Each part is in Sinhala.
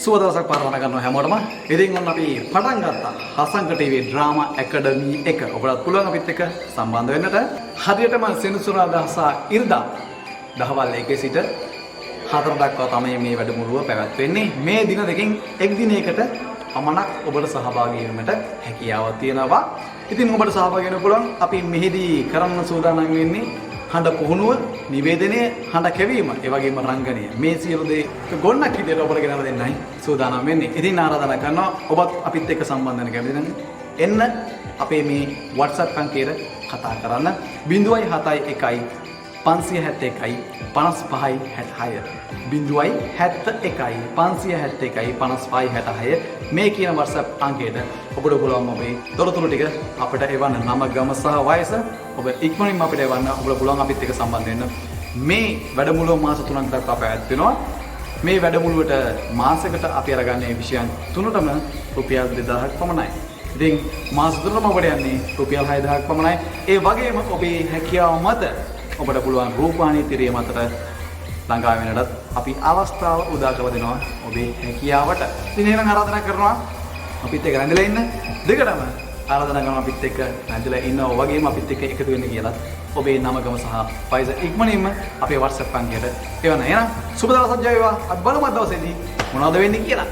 සුබ දවසක් පාරවන කරනවා හැමෝටම. ඉතින් ඔන්න අපි පටන් ගත්තා හසංක ටීවී ඩ්‍රාමා ඇකඩමි 1. ඔබලත් පුළුවන් අපිත් එක්ක සම්බන්ධ වෙන්නට. හරියටම සෙනසුරාදා සහ ඉරිදා දහවල් 1 සිට 4 දක්වා තමයි මේ වැඩමුළුව පැවැත්වෙන්නේ. මේ දින දෙකෙන් එක් දිනයකට පමණක් ඔබට සහභාගී වීමට හැකියාවක් තියෙනවා. ඉතින් ඔබට සහභාගී වෙන්න පුළුවන්. අපි මෙහිදී කරන්න සූදානම් වෙන්නේ හඬ පුහුණුව, නිවේදනය, හඬ කැවීම, ඒ වගේම රංගනය. මේ සියලු දේ ගොන්නක් විදියට ඔබට ගෙනලා දෙන්නයි සූදානම් වෙන්නේ. ඉතින් ආරාධනා කරනවා ඔබත් අපිත් එක්ක සම්බන්ධ වෙන්න කැමති නම් එන්න අපේ මේ WhatsApp අංකයට කතා කරන්න 071 571 55 66 071 571 55 66 මේ කියන WhatsApp අංකයට ඔබට පුළුවන් ඔබේ තොරතුරු ටික අපිට එවන්න. නම, ගම සහ වයස ඔබ ඉක්මනින්ම අපිට එවන්න. ඔබට පුළුවන් අපිත් එක්ක සම්බන්ධ වෙන්න. මේ වැඩමුළුව මාස 3ක් දක්වා පැවැත්වෙනවා. මේ වැඩමුළුවට මාසයකට අපි අරගන්නේ විෂයන් 3ටම රුපියල් 2000ක් පමණයි. ඉතින් මාස 3ටම ඔබට යන්නේ රුපියල් 6000ක් පමණයි. ඒ වගේම ඔබේ හැකියාව මත ඔබට පුළුවන් රූපවාහිනී තිරය මතට ළඟා වෙනටත් අපි අවස්ථාව උදා කරලා දෙනවා ඔබේ හැකියාවට. ඉතින් එහෙනම් ආරාධනා කරනවා අපිත් එක්ක රැඳිලා ඉන්න. දෙකටම ආරාධනා කරනවා අපිත් එක්ක රැඳිලා ඉන්න. ඔය වගේම අපිත් එක්ක එකතු වෙන්න කියලා ඔබේ නම, ගම සහ වයස ඉක්මනින්ම අපේ WhatsApp අංකයට එවන්න. එහෙනම් සුබ දවසක් ජය වේවා. අද බලමු අද දවසේදී මොනවද වෙන්නේ කියලා.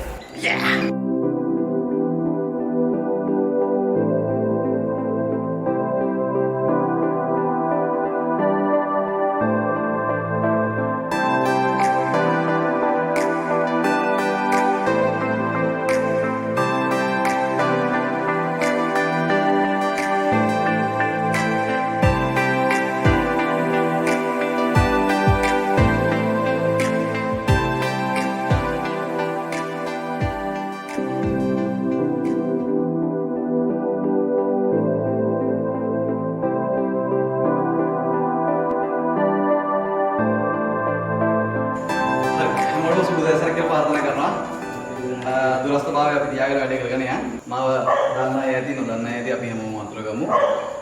දුරස්ථභාවය අපි තියාගෙන වැඩ කරගෙන යන්න. මාව දන්න අය ඇති, නොදන්න අය ඇති අපි හැමෝම අතුර ගමු.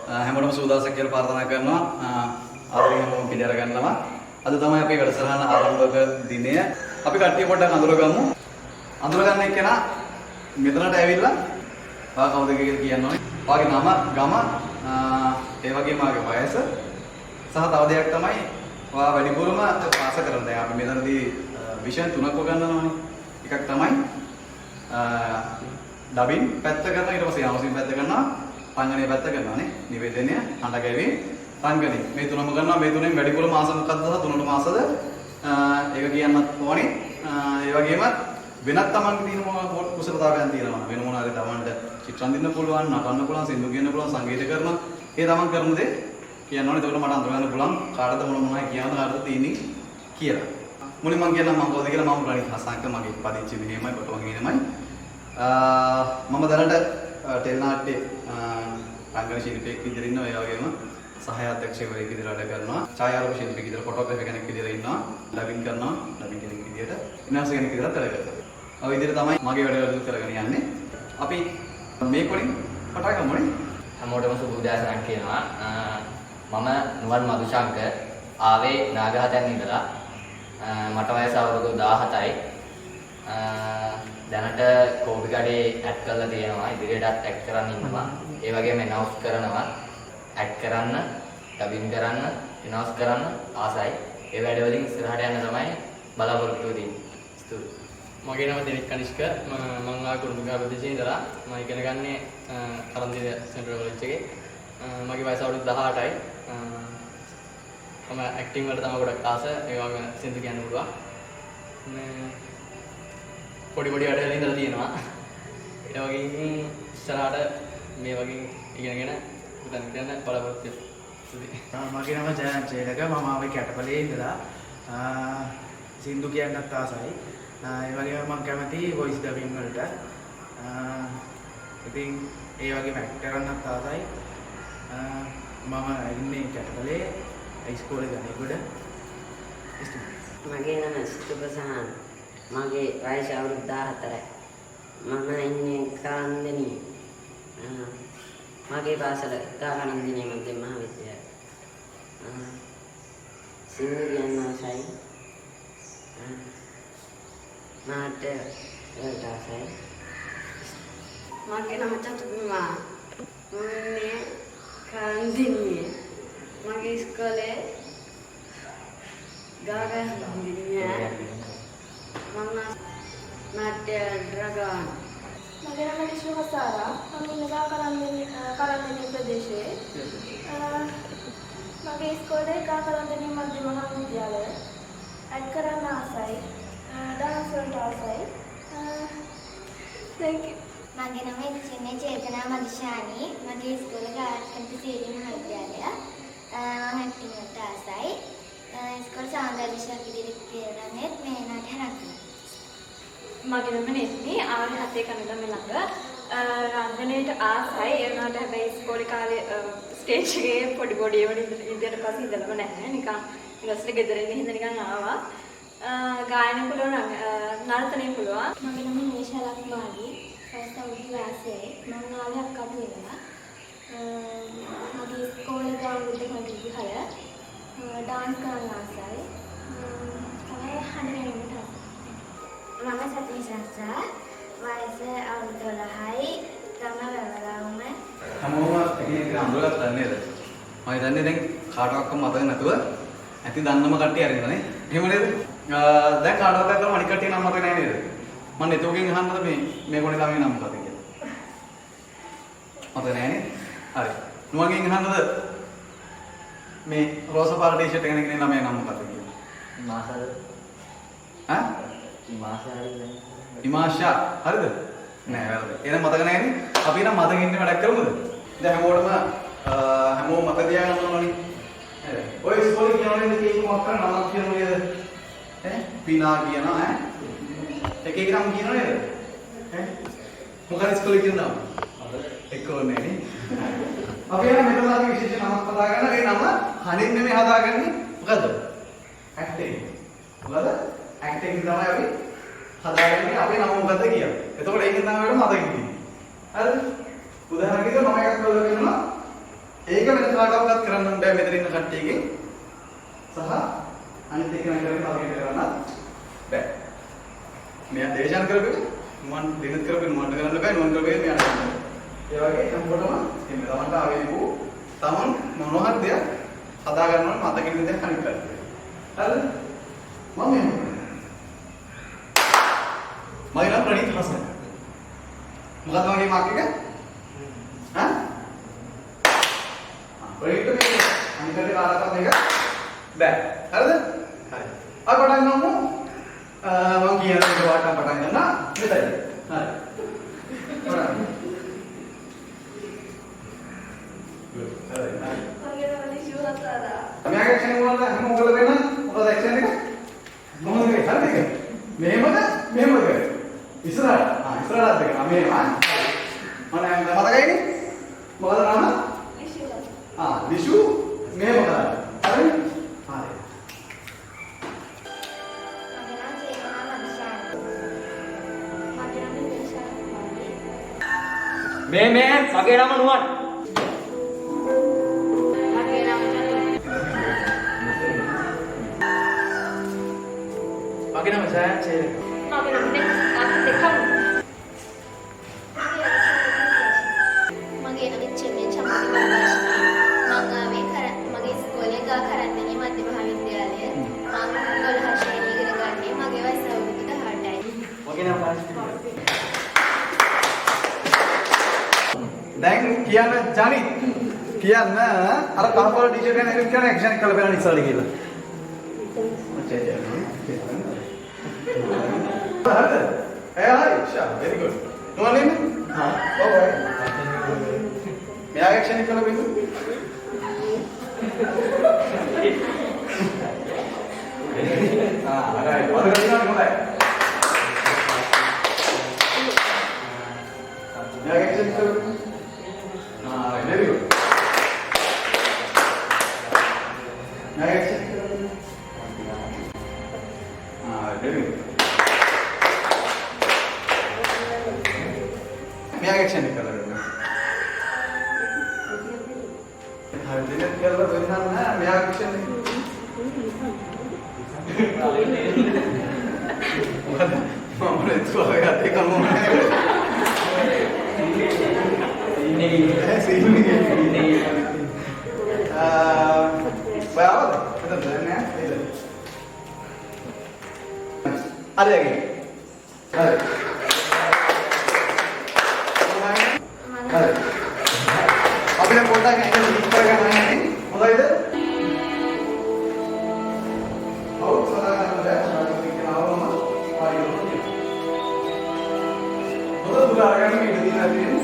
හැමෝටම සුවදාසක් කියලා ප්‍රාර්ථනා කරනවා. ආදරයෙන් හැමෝම පිළිඅර ගන්නවා. අද තමයි අපේ වැඩසටහන ආරම්භක දිනය. අපි කට්ටිය පොඩ්ඩක් අඳුර ගමු. අඳුර ගන්න එක්කෙනා මෙතනට ඇවිල්ලා ඔයා කවුද කියලා කියන්න ඕනේ. ඔයාගේ නම, ගම, ඒ වගේම ඔයාගේ වයස සහ තව දෙයක් තමයි ඔයා වැඩිපුරම පාස කරන. දැන් අපි මෙතනදී විෂය 3ක් ගන්නවානේ. එකක් තමයි ඩබින් පැත්ත කරනවා, ඊට පස්සේ යාමසින් පැත්ත කරනවා, රංගනය පැත්ත කරනවානේ. නිවේදනය, හඬ ගැවීම, රංගනය. මේ තුනම කරනවා. මේ තුනෙන් වැඩිපුර මාස මොකක්ද සහ තුනට මාසද ඒක කියන්නත් ඕනේ. ඒ වගේම වෙනත් තමන්ගේ තියෙන මොන කුසලතාවයන් තියෙනවා. වෙන මොනවාද තමන්ට චිත්‍ර අඳින්න පුළුවන්, නටන්න පුළුවන්, සින්දු කියන්න පුළුවන්, සංගීත කරනවා. ඒ තමන් කරන දේ කියන්න ඕනේ. එතකොට මට අඳුර ගන්න පුළුවන් කාටද මොනවයි කියන්න කාටද තියෙන්නේ කියලා. මුලින් මම කියන්නම් මම කවුද කියලා. මම රණිත් හසංක, මගේ පදිංචි මෙහෙමයි, කොට වගේ නෙමෙයි. මම දැනට ටෙලි නාට්‍ය රංගන ශිල්පියෙක් විදිහට ඉන්නවා. ඒ වගේම සහාය අධ්‍යක්ෂකවරයෙක් විදිහට වැඩ කරනවා. ඡායාරූප ශිල්පියෙක් විදිහට, ෆොටෝග්‍රැෆර් කෙනෙක් විදිහට ඉන්නවා. ඩබින් කරනවා, ඩබින් කෙනෙක් විදිහට, විනාශ කෙනෙක් විදිහට වැඩ කරනවා. ඔය විදිහට තමයි මගේ වැඩ වලට කරගෙන යන්නේ. අපි මේ කොටින් පටන් ගමුනේ. හැමෝටම සුබ උදෑසනක් කියනවා. මම නුවන් මදුශංක ආවේ නාගහතෙන් ඉඳලා. මට වයස අවුරුදු 17යි. දැනට කෝපි කඩේ ඇඩ් කරලා තියෙනවා. ඉදිරියටත් ඇඩ් කරන්න ඉන්නවා. ඒ වගේම එනවුස් කරනවා. ඇඩ් කරන්න, ඩබින් කරන්න, එනවුස් කරන්න ආසයි. ඒ වැඩ වලින් ඉස්සරහට යන්න තමයි බලාපොරොත්තු වෙන්නේ. ස්තුතියි. මගේ නම දිනෙත් කනිෂ්ක. මම ආ කුරුඳුගා ප්‍රදේශයේ ඉඳලා මම ඉගෙන ගන්නේ කරන්දිල සෙන්ට්‍රල් කොලෙජ් එකේ. මගේ වයස අවුරුදු 18යි. මම ඇක්ටිං වලට තමයි ගොඩක් ආස. ඒ වගේම සින්දු කියන්න පුළුවන්. පොඩි වැඩ වල ඉඳලා තියෙනවා. ඒ වගේ ඉස්සරහට මේ වගේ ඉගෙනගෙන උදන් ගන්න බලාපොරොත්තු වෙනවා. මගේ නම ජයන්ත චේලක. මම ආවේ කැටපලේ ඉඳලා. සින්දු කියන්නත් ආසයි. ඒ වගේම මම කැමති වොයිස් ඩබින් වලට. ඉතින් ඒ වගේම ඇක්ට් කරන්නත් ආසයි. මම ඉන්නේ කැටපලේ ඉස්කෝලේ ගණේගොඩ. මගේ නම ස්තුපසහන්. මගේ වයස අවුරුදු 14යි. මම ඉන්නේ කාන්දෙනි. මගේ පාසල කාන්දෙනි මධ්‍ය මහාවිද්‍යාලය. සිංහල කියන්න ආසයි. මාට වලට ආසයි. මගේ නම චතුර්මා. මම කාන්දිනිය. මගේ ඉස්කෝලේ ගාගන්දිනිය. මම නාට්‍ය ඩ්‍රගන්. මගේ නම ලිෂු හසාරා. මම ඉන්නවා කරන්දෙනි ප්‍රදේශයේ. මගේ ඉස්කෝලේ කරන්දෙනි මධ්‍ය මහා විද්‍යාලය. ඇඩ් කරන්න ආසයි. ඩාන්ස් වලට ආසයි. thank you. මගේ නම ඉතිචින්නේ චේතනා මදිශානි. මගේ ඉස්කෝලේ ගායකන්ති සීලි මහාවිද්‍යාලය. මම ඇක්ටිං වලට ආසයි. ඉස්කෝලේ සෞන්දර්ය විෂයක් ඉදිරියට කියනනෙත් මේ නාට්‍ය හරක්. මගේ නම නෙත්නි ආරි 7 කනදම ළඟ රංගනයට ආසයි. ඒ වුණාට හැබැයි ඉස්කෝලේ කාලේ ස්ටේජ් එකේ පොඩි ඒවා ඉඳලා පස්සේ ඉඳලම නැහැ. නිකන් ඊට පස්සේ ගෙදර ඉන්න හින්දා නිකන් ආවා. ගායන පුළුවන් නර්තනය පුළුවන්. මගේ නම නේෂාලක් මාලි. සෞන්දර්ය වාසයේ මම ආවේ අක්කට වෙනවා. මගේ ඉස්කෝලේ ගායන දෙකක් හල ඩාන්ස් කරන්න ආසයි. තමයි හඬ වෙන්න මම සතිය සස්සා වයස අවුරුදු 12යි ගම වැවලාවුම හැමෝම එකිනෙක අඳුරගත්තා නේද? මම හිතන්නේ දැන් කාටවත් මතක නැතුව ඇති දන්නම කට්ටිය අරගෙන නේ. එහෙම නේද? දැන් කාටවත් අතම අනිත් කට්ටිය නම් මතක නැහැ නේද? මම එතෝගෙන් අහන්නද මේ කොනේ ළමයි නම් මොකද කියලා. මතක නැහැ නේ? හරි. නුවගෙන් අහන්නද මේ රෝස පාට ටී-ෂර්ට් එකගෙන ඉන්න ළමයි නම් මොකද කියලා. මාසාද? ඈ? ඉමාෂා හරිද? නෑ වැරදි. එහෙනම් මතක නැහැනේ. අපි නම් මතකින් ඉන්න වැඩක් කරමුද? දැන් හැමෝම මතක තියාගන්න ඕනනේ. නේද? ඔය ඉස්කෝලේ කියනවනේ මේක මොකක් කරන නමක් කියනව නේද? ඈ? පිනා කියනවා ඈ. එක නම් කියනව නේද? ඈ? මොකද ඉස්කෝලේ කියන නම? එක්කෝනේ නේ. අපි යන මෙතනදී විශේෂ නමක් කතා කරන ඒ නම හනින් නෙමෙයි හදාගන්නේ. මොකද්ද? ඇක්ටිං. මොකද? ඇක්ටිං තමයි අපි හදාගන්නේ අපේ නම මොකද්ද කියලා. එතකොට ඒකෙන් තමයි අපිට මතක හිටින්නේ. හරිද? උදාහරණයක් මම එකක් කළා කියනවා. ඒක වෙන කාටවත් කරන්න බෑ මෙතන ඉන්න කට්ටියගෙන්. සහ අනිත් එක නම් කරගෙන මතක කරගන්න බෑ. මෙයා දේශන කරපෙක මම දිනත් කරපෙක මට කරන්න බෑ නෝන් කරපෙක මෙයාට කරන්න. ඒ වගේ හැමෝටම මේ තමන්ට ආවේකෝ තමන් මොනවා හරි දෙයක් හදා ගන්නවා මතකින් දෙයක් අනිත් පැත්තට. හරිද? මම එහෙම මගේ නම ප්‍රණීත් හසන්. මොකක්ද මගේ මාක් එක? හා? ප්‍රණීත් මේ අනිකට කාටවත් මේක බෑ. හරිද? හරි. අර පටන් ගමු. මම කියන දේ වාටම පටන් ගන්න. මෙතන. හරි. පටන්. good. හරි. මගේ නම ලිෂු හසාරා. මේ ඇක්ෂන් වල හැම මොකද වෙන්නේ? මොකද ඇක්ෂන් එක? මොනවද මේ? හරිද? මෙහෙමද? මෙහෙමද? ඉස්සරහට. ඉස්සරහට දෙක. මෙහෙම. මම මතකයිනේ? මොකද නම? ලිෂු. ලිෂු මෙහෙම කරා. හරිද? හරි. මගේ නම චේතනා මදිශානි. මගේ නම නේෂාලක් මාලි. මේ මගේ නම නුවන්. මගේ නම මගේ නම සයන් චේරක. මගේ නම දෙකම. මගේ නම චෙන්නේ චම්පති බාලාෂ්මී. මගේ ඉස්කෝලේ කරන්දෙනි මධ්‍ය මහා විද්‍යාලය. මම 12 ශ්‍රේණිය ඉගෙන ගන්නේ. මගේ වයස අවුරුදු 18යි. මගේ නම පාස්ටි. දැන් කියන්න ජනිත් කියන්න අර කහපාට ටී-ෂර්ට් එක නේද කියන ඇක්ෂන් එක කළ බලන්න ඉස්සරහට ගිහලා. හරිද? හරි ෂා very good. නෝනේ? හා ඔව්. මෙයා ඇක්ෂන් එක කළ බලන්න. හරි. වද ගන්නවා හොඳයි. මෙයා ඇක්ෂන් කළ බලන්න. very good. Next. Very good. मैं एक्शन कर रहा हूँ। हाँ डिलीट कर लो वरना ना मैं एक्शन මම තුවාල ගත්තේ කමු Well, ada lagi? Ada. Ada. Apa yang kau tanya ini di perkara ini? Mulai itu? Oh, saudara ada, saudara bikin awal mah, pagi dulu. Betul bukan kan ini di nanti ini?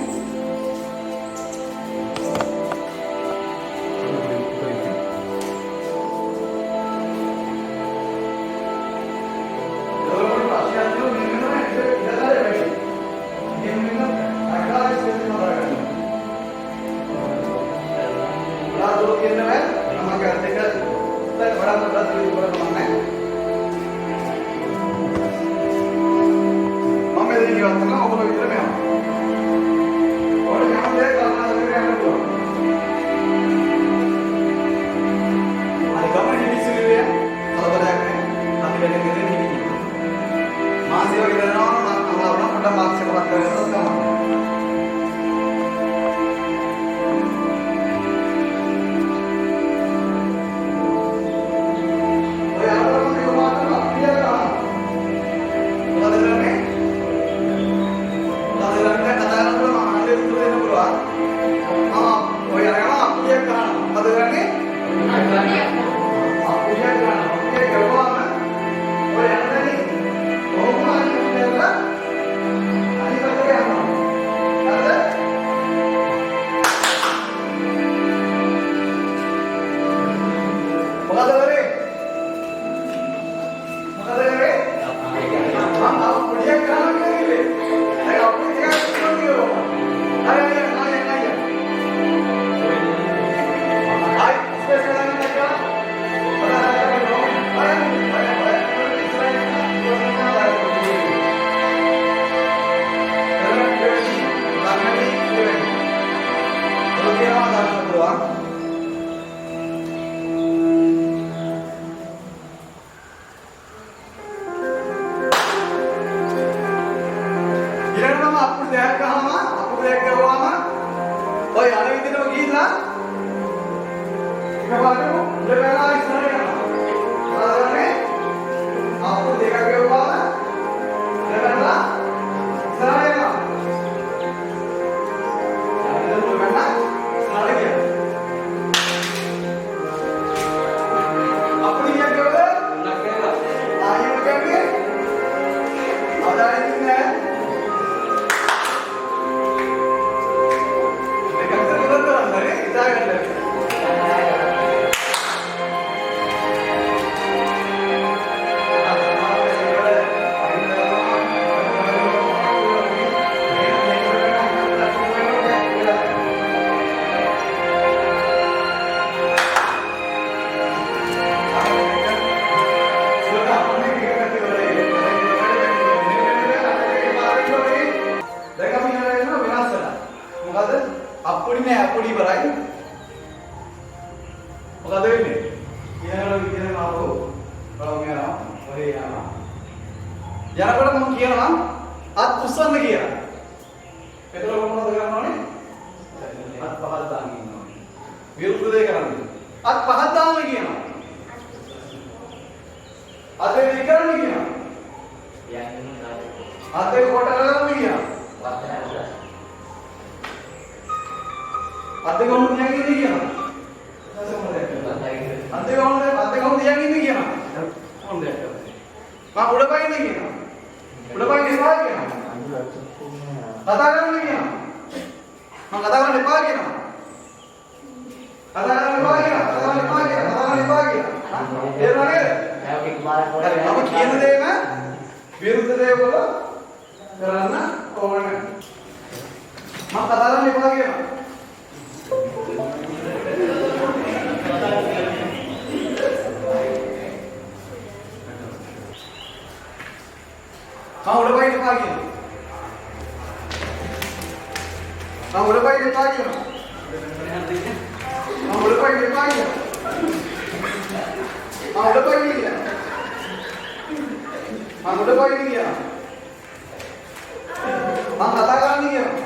මම කතා කරන්න කියනවා.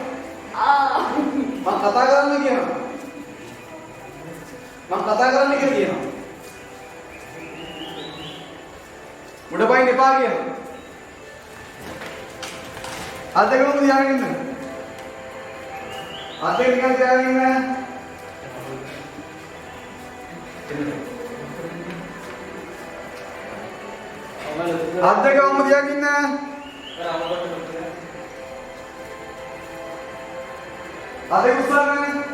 මම කතා කරන්න කියනවා. මම කතා කරන්න කියනවා. මුඩ පයින් එපා කියනවා. අත් දෙක මොකද තියාගෙන ඉන්නේ? අත් දෙක නිකන් තියාගෙන ඉන්නේ. අත් දෙක ඔම්ම තියාගෙන ඉන්නේ. අත් දෙක උස්සන්න.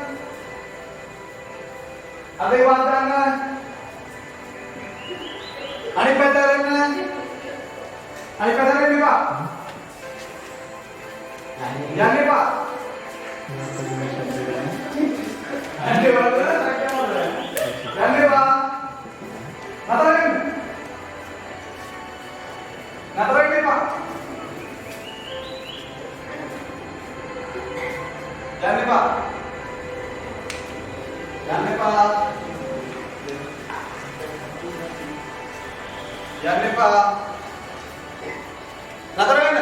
අත් දෙක වන්දන්න. අනිත් පැත්තට එන්න. අනිත් පැත්තට එන්න එපා. යන්න එපා. යන්න එපා. යන්න එපා. නතර වෙන්න. නතර වෙන්න එපා. යන්න එපා. යන්න එපා. යන්න එපා. නතර වෙන්න.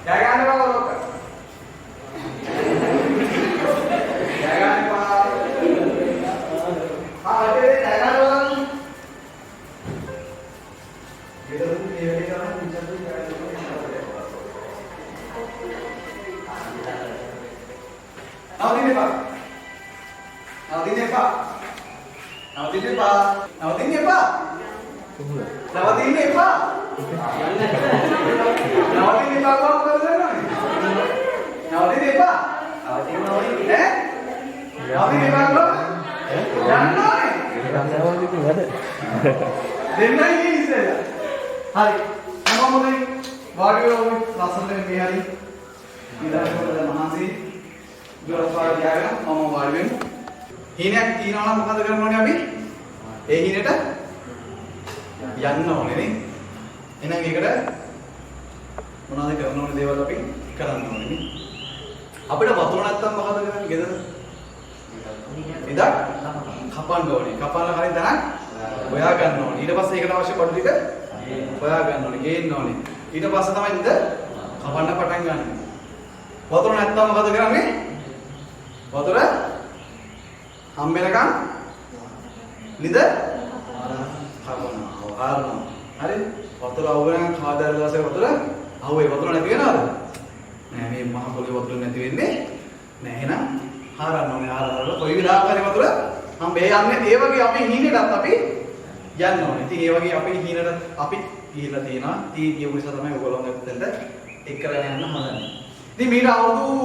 ජයගන්න එපා ලොක්ක. ජයගන්න එපා. අදේ ජයගන්න බලන්න. මෙතන මේ වැඩේ කරන්න විචාරු කරලා. නවතින්න එපා. නවතින්න එපා. නවතින්න එපා. නවතින්න එපා. නවතින්න එපා කොහොමද කරන්නේ? නවතින්න එපා. නවතින්න එපා කොහොමද? යන්න ඕනේ. දෙන්නයි ඉස්සෙල්ලා. හරි. මම මොකද වාඩි වෙලා ලස්සනට මේ හරි. ඊළඟට මහන්සි ගොඩක් යාගෙන මම වාඩි වෙමු. හීනයක් තියනවා නම් මොකද කරන්න ඕනේ අපි? ඒ හීනෙට යන්න ඕනේ නේ. එහෙනම් ඒකට මොනවද කරන්න ඕනේ දේවල් අපි කරන්න ඕනේ නේ. අපිට වතුර නැත්තම් මොකද කරන්නේ ගෙදර? ඉදක් කපන්න ඕනේ. කපන්න හරිය තැනක් හොයා ගන්න ඕනේ. ඊට පස්සේ ඒකට අවශ්‍ය බඩු ටික හොයා ගන්න ඕනේ. ගේන්න ඕනේ. ඊට පස්සේ තමයි ඉඳ කපන්න පටන් ගන්න. වතුර නැත්තම් මොකද කරන්නේ? වතුර හම්බෙනකන් ලිද හරනවා. හරි? වතුර අවුවෙන් කාදාර දාසේ වතුර අවුවේ වතුර නැති වෙනවද? නෑ මේ මහ පොළේ වතුර නැති වෙන්නේ නෑ. එහෙනම් හරන්න ඕනේ. හරලා කොයි වෙලාවක හරි වතුර හම්බේ යන්නේ. ඒ වගේ අපි හීනෙටත් අපි යන්න ඕනේ. ඉතින් ඒ වගේ අපි හීනෙට අපි ගිහිල්ලා තියෙනවා. තී කියපු නිසා තමයි ඔයගොල්ලෝ මෙතෙන්ට එක් කරගෙන යන්න හදන්නේ. ඉතින් මීට අවුරුදු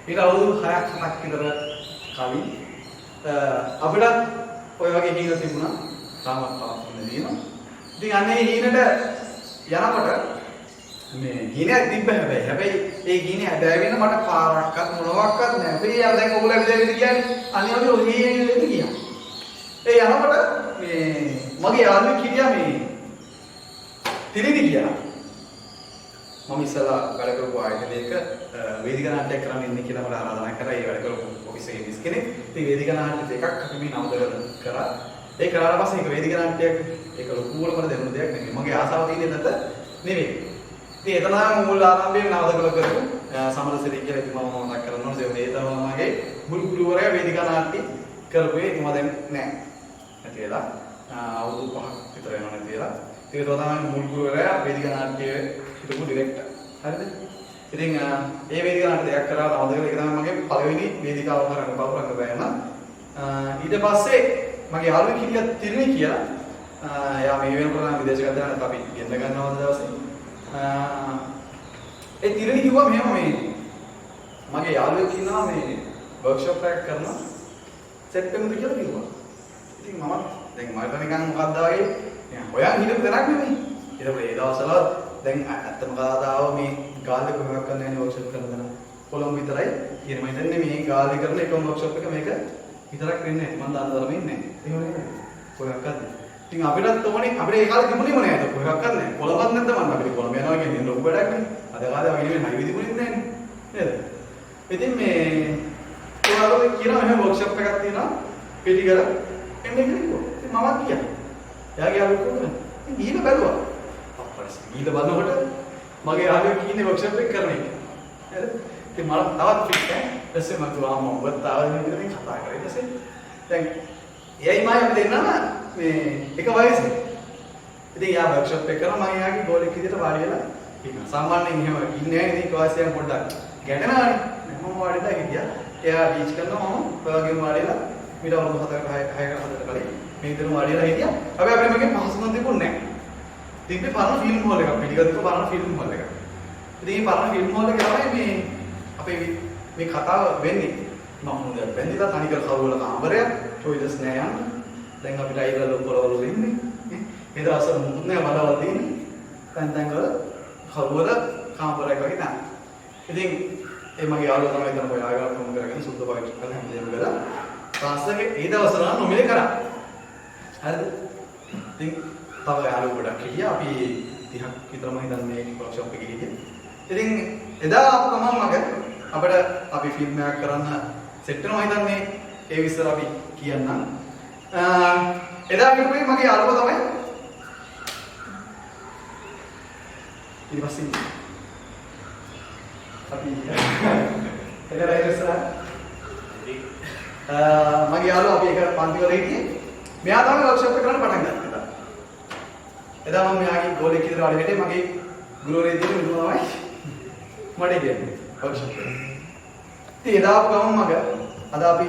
ඊට අවුරුදු 6ක් 7ක් විතර කලින් අපිට ඔය වගේ හීන තිබුණා. තාමත් පවත්වන්න දිනවා. ඉතින් අන්නේ හීනට යනකොට මේ හීනයක් තිබ්බ හැබැයි ඒ හීනේ හැදෑවෙන්න මට පාරක්වත් මොනවත්වත් නැහැ. මේ දැන් ඔයගොල්ලෝ ඇවිල්ලා කියන්නේ අනිවාර්යයෙන් ඔය හීනේ දෙන්න ගියා. ඒ යනකොට මේ මගේ යාළුවෙක් හිටියා මේ තිරිදි ගියා. මම ඉස්සලා වැඩ කරපු ආයතනයක වේදිකා නාට්‍යයක් කරන්න ඉන්න කියලා මට ආරාධනා කරා. ඒ වැඩ කරපු ඔෆිස් එකේ මිස් කෙනෙක්. ඉතින් වේදිකා නාට්‍ය දෙකක් අපි මේ නවදවල කරා. ඒ කරාට පස්සේ ඒක වේදිකා නාට්‍යයක් ඒක ලොකුවට මට දැනුණු දෙයක් නෙමෙයි. මගේ ආසාව තියෙන්නේ නැත නෙමෙයි. ඉතින් එතන මුල් ආරම්භයේ නවදවල කරපු සමරසිරි කියලා ඉතින් මම මතක් කරන්න ඕනේ. ඒ තමයි මගේ මුල් ගුරුවරයා වේදිකා නාට්‍ය කරපුවේ. ඉතින් මම දැන් නෑ. නැති වෙලා අවුරුදු 5ක් විතර වෙනවා නැති වෙලා. ඒක තමයි මුල් ගුරුවරයා වේදිකා නාට්‍යයේ හිටපු ඩිරෙක්ටර්. හරිද? ඉතින් ඒ වේදිකා නාට්‍ය දෙකක් කරා නවදවල. ඒක තමයි මගේ පළවෙනි වේදිකාව කරන්න බෑම. ඊට පස්සේ මගේ යාළුවෙක් හිටියා තිරිණි කියලා. එයා මේ වෙනකොට නම් විදේශ ගත්තාම අපි ගෙන්න ගන්නවා දවසේ. ඒ තිරිණි කිව්වා මෙහෙම මේ මගේ යාළුවෙක් ඉන්නවා මේ වර්ක්ෂොප් එකක් කරනවා සෙට් වෙමුද කියලා කිව්වා. ඉතින් මම දැන් මට නිකන් මොකක්ද වගේ හොයන් හිටපු දෙයක් නෙමෙයි. ඊට පස්සේ ඒ දවස්වල දැන් ඇත්තම කතාව මේ ගාල්ලේ කොහොමද කරන්නේ වර්ක්ෂොප් කරන කොළඹ විතරයි. කියන මම හිතන්නේ මේ ගාල්ලේ කරන එකම වර්ක්ෂොප් එක මේක විතරක් වෙන්නේ නැහැ. මම දන්න තරම ඉන්නේ නැහැ. එහෙම නේද? කොහොමද? ඉතින් අපිටත් ඕනේ අපිට ඒ කාලේ තිබුණේ මොනවද? කොහොමද කරන්නේ? කොළඹත් නැද්ද මම අපිට කොළඹ යනවා කියන්නේ ලොකු වැඩක් නේ. අද කාලේ වගේ නෙමෙයි හයිවේ තිබුණේ නැහැ නේද? ඉතින් මේ ඔයාලෝ කියනවා එහෙම වර්ක්ෂොප් එකක් තියෙනවා. පිටිකර එන්නේ කිව්වා. ඉතින් මම ගියා. එයාගේ යාළුවෙක් කොහොමද? ගිහින් බැලුවා. අප්පස් ගිහින් බලනකොට මගේ යාළුවෙක් ඉන්නේ වර්ක්ෂොප් එක කරන එක. හරිද? ඉතින් මම තවත් ෆිට ඈ. ඊපස්සේ මම තුවා මම ඔබ තාවගෙන ඉඳන් කතා කරා. ඊපස්සේ දැන් එයයි මම දෙන්නම මේ එක වයසේ. ඉතින් යා වර්ක්ෂොප් එක කරා මම යාගේ ගෝලෙක් විදිහට වාඩි වෙලා ඉන්නවා. සාමාන්‍යයෙන් එහෙම ඉන්නේ නැහැ ඉතින් වාසියෙන් පොඩ්ඩක් ගැටෙනවානේ. මම වාඩිලා හිටියා. එයා ටීච් කරනවා මම ඔය වගේම වාඩිලා ඊට අවුරුදු 7කට 6කට කලින් මේ විදිහට වාඩිලා හිටියා. හැබැයි අපිට මගේ පහසුකම් තිබුණේ නැහැ. තිබ්බේ පරණ ෆිල්ම් හෝල් එකක්. පිටිගත්තු පරණ ෆිල්ම් හෝල් එකක්. ඉතින් මේ පරණ ෆිල්ම් හෝල් එකේ තමයි මේ අපේ මේ කතාව වෙන්නේ. මම හොඳට බැඳිලා තනිකර කවුරුල කාමරයක් ටොයිලට්ස් නෑ යන්න. දැන් අපිට අයිවල පොළවල ඉන්නේ. මේ දවස්වල මුකුත් නෑ වලවල් තියෙන්නේ. තැන් වල කවුරුල කාමරයක් වගේ තමයි. ඉතින් ඒ මගේ යාළුවා තමයි එතන ඔය ආයතන කොම් කරගෙන සුද්ධ පවිත්‍ර කරන හැමදේම කරලා ක්ලාස් එකේ ඒ දවස්වල නොමිලේ කරා. හරිද? ඉතින් තව යාළුවෝ ගොඩක් හිටියා. අපි 30ක් විතර මම හිතන්නේ මේ වර්ක්ෂොප් එකේ හිටියේ. ඉතින් එදා ආපු ගමන් මගේ අපිට අපි ෆිල්ම් එකක් කරන්න සෙට් වෙනවා හිතන්නේ ඒ විස්තර අපි කියන්නම්. එදා කිව්වේ මගේ යාළුවා තමයි ඊට පස්සේ අපි එදා ඉස්සරහ මගේ යාළුවා අපි එක පන්ති වල හිටියේ. මෙයා තමයි වර්ක්ෂොප් එක කරන්න පටන් ගත්තා. එදා මම මෙයාගේ ගෝලෙක් විතර වැඩ හිටියේ. මගේ ගුරුවරයෙක් දින මෙතුමා තමයි මට කියන්නේ වර්ක්ෂොප් එක. ඉතින් එදා ආපු ගමන් මගේ අද අපි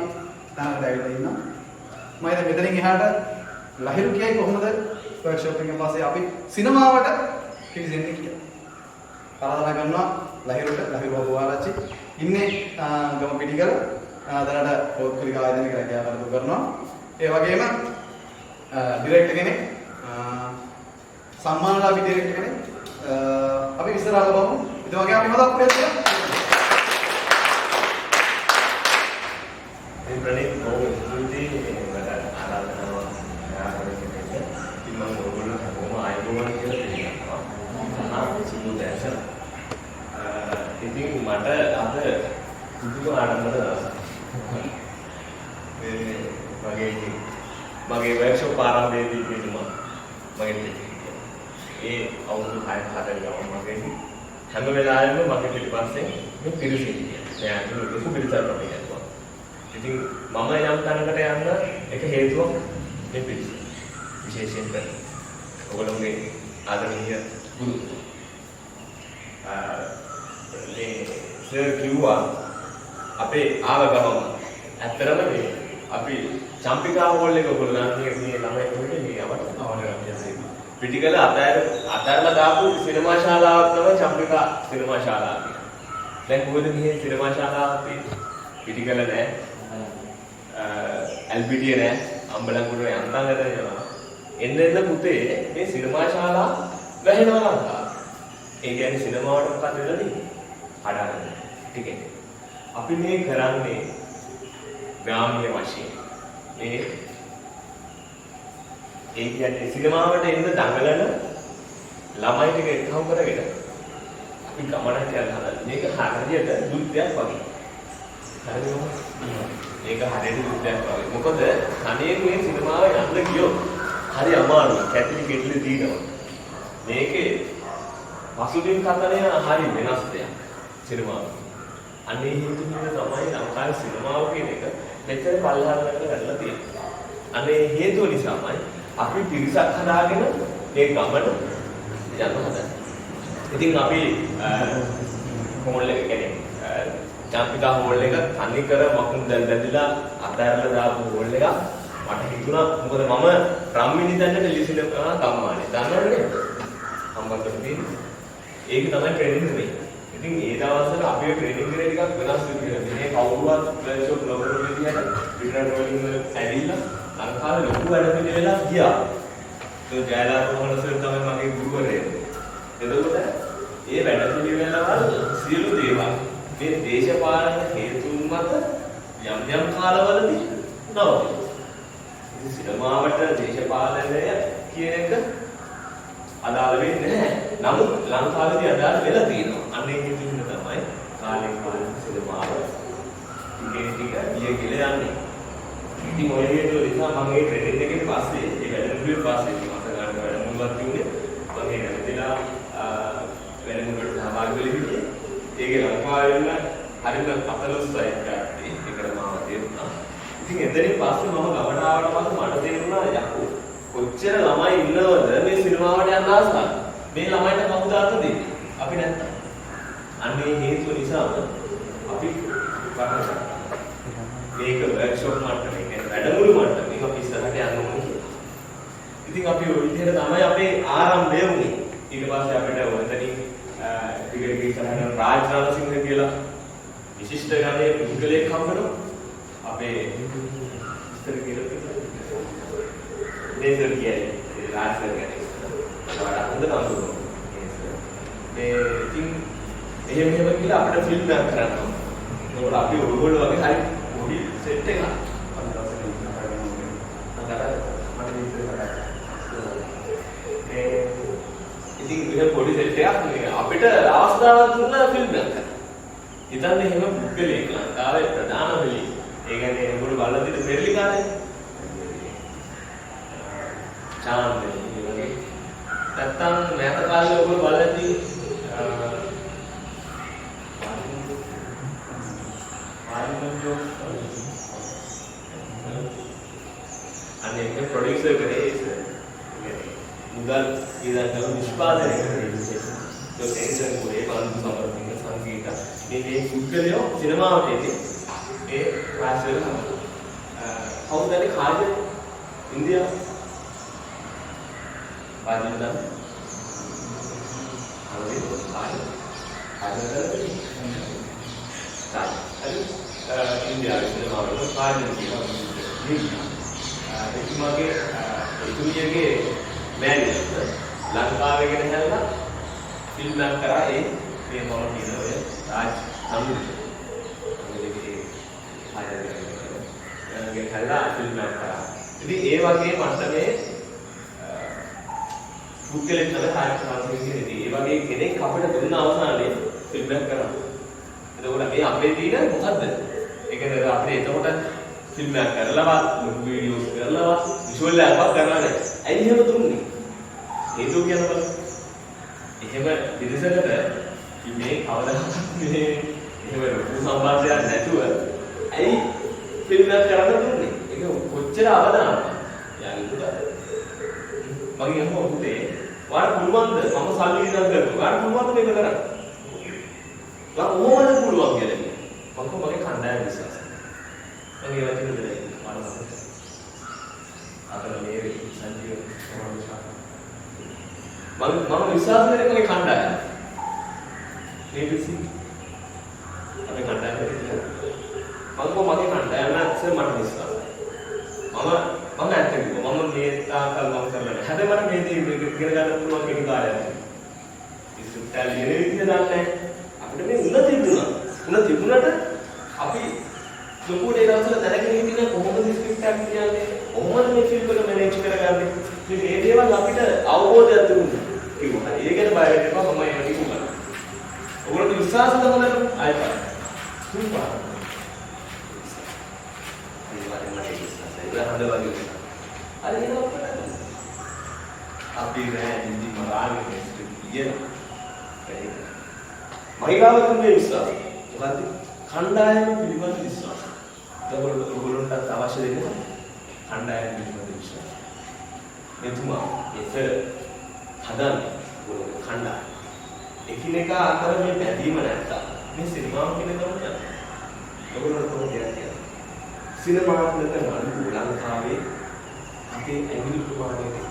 තානකට ඇවිල්ලා ඉන්නවා. මම දැන් මෙතනින් එහාට ලහිරු කියයි කොහොමද වර්ක්ෂොප් එකෙන් පස්සේ අපි සිනමාවට පිවිසෙන්නේ කියලා. ආරාධනා කරනවා ලහිරුට. ලහිරු බෝවාරච්චි ඉන්නේ ගම පිටිකර. දැනට පෞද්ගලික ආයතනයක රැකියාව කටයුතු කරනවා. ඒ වගේම ඩිරෙක්ටර් කෙනෙක් සම්මානලාභී ඩිරෙක්ටර් කෙනෙක් අපි විස්තර අහලා බලමු. ඒ වගේ අපි මතක් කරගන්න. මේ ප්‍රණීත් බොහොම ස්තුතියි මට ආරාධනාවක් ආරම්භ ඉතින් මම ඔයගොල්ලෝ හැමෝම ආයුබෝවන් කියලා කියනවා. සුදු දැසන. ඉතින් මට අද පුදුම ආනන්දයක් දවසක්. මගේ වර්ක්ෂොප් ආරම්භයේදී කියනවා මගේ ඒ අවුරුදු 6කට ගමන් මගේ හැම වෙලාවෙම මගේ පිටිපස්සේ මේ පිරිසිදු කියන්නේ. දැන් අද ලොකු පිරිසක් අපි යනවා. ඉතින් මම යම් තැනකට යන්න එක හේතුවක් මේ පිරිස. විශේෂයෙන් ඔයගොල්ලෝගේ ආදරණීය ගුරු. මේ සර් කිව්වා අපේ ආව ගමම ඇත්තරම මේ අපි චම්පිකා හෝල් එක ඔයගොල්ලෝ මේ ළමයි කොහෙද මේ අවශ්‍ය පිටිකල අතෑරලා දාපු සිනමා ශාලාවක් තමයි චම්පිකා සිනමා ශාලාව කියන්නේ. දැන් කොහෙද මේ සිනමා ශාලාවක් තියෙන්නේ? පිටිකල නෑ. එල්පිටිය නෑ. අම්බලන්ගොඩ යන්තම් යනවා. එන්න පුතේ මේ සිනමා ශාලා වැහෙනවා ලංකාව. ඒ කියන්නේ සිනමාවට මොකද වෙලා තියෙන්නේ? අඩාරන ටිකෙට්. අපි මේ කරන්නේ ග්‍රාමීය වශයෙන් මේ ඒ කියන්නේ සිනමාවට එන්න දඟලන ළමයි ටික එකහුව කරගෙන අපි ගමනක් යන හදන මේක හරියට දුක්ඛයක් වගේ. හරිද? මේක හරියට දුක්ඛයක් වගේ. මොකද කණේ මේ සිනමාව යන්න ගියොත් හරි අමාරුයි. කැටිලි කෙටලි දිනවා. මේකේ පසුබිම් කතනය හරි වෙනස් දෙයක් සිනමාව. අනේ හේතුව තමයි ලංකාවේ සිනමාව කියන එක මෙච්චර පල්ලහරකට වැඩිලා තියෙන්නේ. අනේ හේතුව නිසාමයි අපි පිරිසක් හදාගෙන මේ ගමන යන්න හදන්නේ. ඉතින් අපි හෝල් එක කියන්නේ චම්පිකා හෝල් එක තනි කර මකුණු දැල්දැදිලා අතහැරලා දාපු හෝල් එක මට හිතුණා මොකද මම රම්මිනි දැන්නට ලිසින ගම්මානේ. දන්නවද නේද? හම්බන්තොට තියෙන්නේ. ඒක තමයි ට්‍රේනින් වෙන්නේ. ඉතින් ඒ දවස්වල අපේ ට්‍රේනින් එකේ ටිකක් වෙනස් වෙනවා. මේ කවුරුවත් වර්ක්ෂොප් නොකරන විදිහට පිටරට වලින් ඇවිල්ලා ලංකාවේ ලොකු වැඩ පිළිවෙලක් ගියා. ඒ ජයලාල් මොහොන සර් තමයි මගේ ගුරුවරයා. එතකොට ඒ වැඩ පිළිවෙලවල සියලු දේවල් මේ දේශපාලන හේතුන් මත යම් කාලවලදී නවතිනවා. ඉතින් සිනමාවට දේශපාලනය කියන එක අදාළ වෙන්නේ නැහැ. නමුත් ලංකාවේදී අදාළ වෙලා තියෙනවා. අන්න ඒක හිතින්න තමයි කාලෙන් කාලෙට සිනමාව ටික ගිය කියලා යන්නේ. ඉතින් ඔය හේතුව නිසා මම මේ ට්‍රේනින් එකේ පස්සේ ඒ වැඩමුළුවේ පස්සේ මාස ගානක් වැඩමුළුවක් තිබුණේ මම ඒ නැතිලා වැඩමුළුවට සහභාගී වෙලා හිටියේ. ඒකේ ලංකාවේ ඉන්න හරිම අපලොස්සයි ගත්තේ. ඒකට මාව තේරුණා. ඉතින් එතනින් පස්සේ මම ගමන ආවට පස්සේ මට තේරුණා යකෝ කොච්චර ළමයි ඉන්නවද මේ සිනමාවට යන්න ආසයි. මේ ළමයිට කවුද අත දෙන්නේ? අපි නැත්තම්. අන්නේ හේතුව නිසාම අපි පටන් ගත්තා. මේක වර්ක්ෂොප් මට්ටමේ වැඩමුළු මට්ටමේ අපි ඉස්සරහට යන්න ඕනේ කියලා. ඉතින් අපි ওই විදිහට තමයි අපේ ආරම්භය වුණේ. ඊට පස්සේ අපිට වන්දනී ටිකට් ඉස්සරහට රාජ් රණසිංහ කියලා විශිෂ්ට ගණයේ පුද්ගලයෙක් හම්බුණා. අපේ ඉස්සර කියලා නේසර් කියන්නේ රාජ් සර් කියන්නේ. ඒකට හොඳ නම දුන්නා. මේ ඉතින් එහෙම කියලා අපිට ෆිල්ම් එකක් කරන්න ඕනේ. ඒකට අපි ඔයගොල්ලෝ වගේ හරි පොඩි සෙට් එකක් අපි දවසට ඉතින් මේ පොඩි සෙට් එකක් අපිට අවස්ථාවක් දුන්නා ෆිල්ම් එකක් කරන්න. හිතන්නේ එහෙම පුද්ගලයෙක් ලංකාවේ ප්‍රධාන වෙලී. ඒ කියන්නේ ඒගොල්ලෝ බලලා තියෙන පෙරලිකානේ. චාන්දේ වගේ. නැත්තම් මෑත කාලේ ඔයගොල්ලෝ බලලා තියෙන අනේ මේ ප්‍රොඩියුසර් කෙනෙක් මුදල් ඉදන් නිෂ්පාදනය කරන්නේ ඒක එක්සන් කුලේ බලන් සමරන්නේ සංගීත මේ පුද්ගලයෝ සිනමාවට එන්නේ ඒ රාජ්‍යවල කවුරුද කාර්ය ඉන්දියාව පාදිනද ඉන්දියාවේ සිනමාවල කාර්ය කියලා එතුමාගේ එතුමියගේ මෑණියෝ ලංකාවේ ගෙනහැල්ලා ෆිල්ම් එකක් කරා ඒ මේ මොන කියන ඔය රාජ් නමුදේ ගෙනහැල්ලා ෆිල්ම් එකක් කරා. ඉතින් ඒ වගේ මට්ටමේ පුද්ගලෙක් තමයි කාර්යක්ෂමතාවය කියන්නේ. ඒ වගේ කෙනෙක් අපිට දුන්න අවසානයේ ෆිල්ම් එකක් කරා. එතකොට මේ අපේ තියෙන මොකද්ද? ඒ කියන්නේ අපිට එතකොට ෆිල්ම් එකක් කරලාවත් ලොකු වීඩියෝස් කරලාවත් විෂුවල් එකක් කරලා නැහැ. ඇයි එහෙම දුන්නේ? හේතුව කියන බලන්න. එහෙම විදිහකට මේ කවදාවත් මේ එහෙම ලොකු සම්බන්ධයක් නැතුව ඇයි ෆිල්ම් එකක් කරන්න දුන්නේ? ඒක කොච්චර අවදානමක්. යන්නේ මගේ අම්මා උදේ වාට පුළුවන්ද මම සල්ලි ඉඳන් කරනවා. වාට පුළුවන්ද මේක කරන්න? වා කොහොමද පුළුවන් කියලා. මම මගේ කණ්ඩායම විශ්වාසයි. මගේ වචන දෙලයි මානසික අතන මේ සංජීව මම විශ්වාස කරන මගේ කණ්ඩායම මේ විසි අපේ කණ්ඩායම කියලා මම මගේ කණ්ඩායම නැත්නම් මට විශ්වාසයි මම ඇත්තටම මම මේ තාකල් මම කරන්නේ හැබැයි මට මේ දේ ඉගෙන ගන්න පුළුවන් කෙනෙක් කාර්යයක් ඉස්සුත්තාල ඉගෙන ගන්න අපිට මේ උන තිබුණාට අපි ලොකු දේවල් දැනගෙන ඉන්න කොහොමද ස්ක්‍රිප්ට් එකක් කියන්නේ කොහොමද මේ ෆිල්ම් එක මැනේජ් කරගන්නේ මේ දේවල් අපිට අවබෝධයක් තිබුණා කිව්වා. ඒක ගැන බය වෙන්න එපා මම ඒක කිව්වා. ඔයගොල්ලෝ විශ්වාස කරනවද ආයෙත් සුපර්. ඒවාට මට විශ්වාසයි. ඒක හදවතින්. අර ඒක අපිට අපි නෑ ඉඳි මරාගෙන ඉන්න. මයිලාවතුන් මේ විශ්වාසය. මොකද්ද? කණ්ඩායම පිළිබඳ විශ්වාසය. ඔයගොල්ලන්ට අවශ්‍ය දෙන්නේ කණ්ඩායම පිළිබඳ විශ්වාසය. මෙතුමා ඒක හදන්නේ කණ්ඩායම. එකිනෙකා අතර මේ බැඳීම නැත්තම් මේ සිනමාව කියන දවල් යනවා. ඔයගොල්ලන්ට කොහොමද කියන්නේ? සිනමාවට නඩු ලංකාවේ අපේ ඇඟිලි ප්‍රමාණයට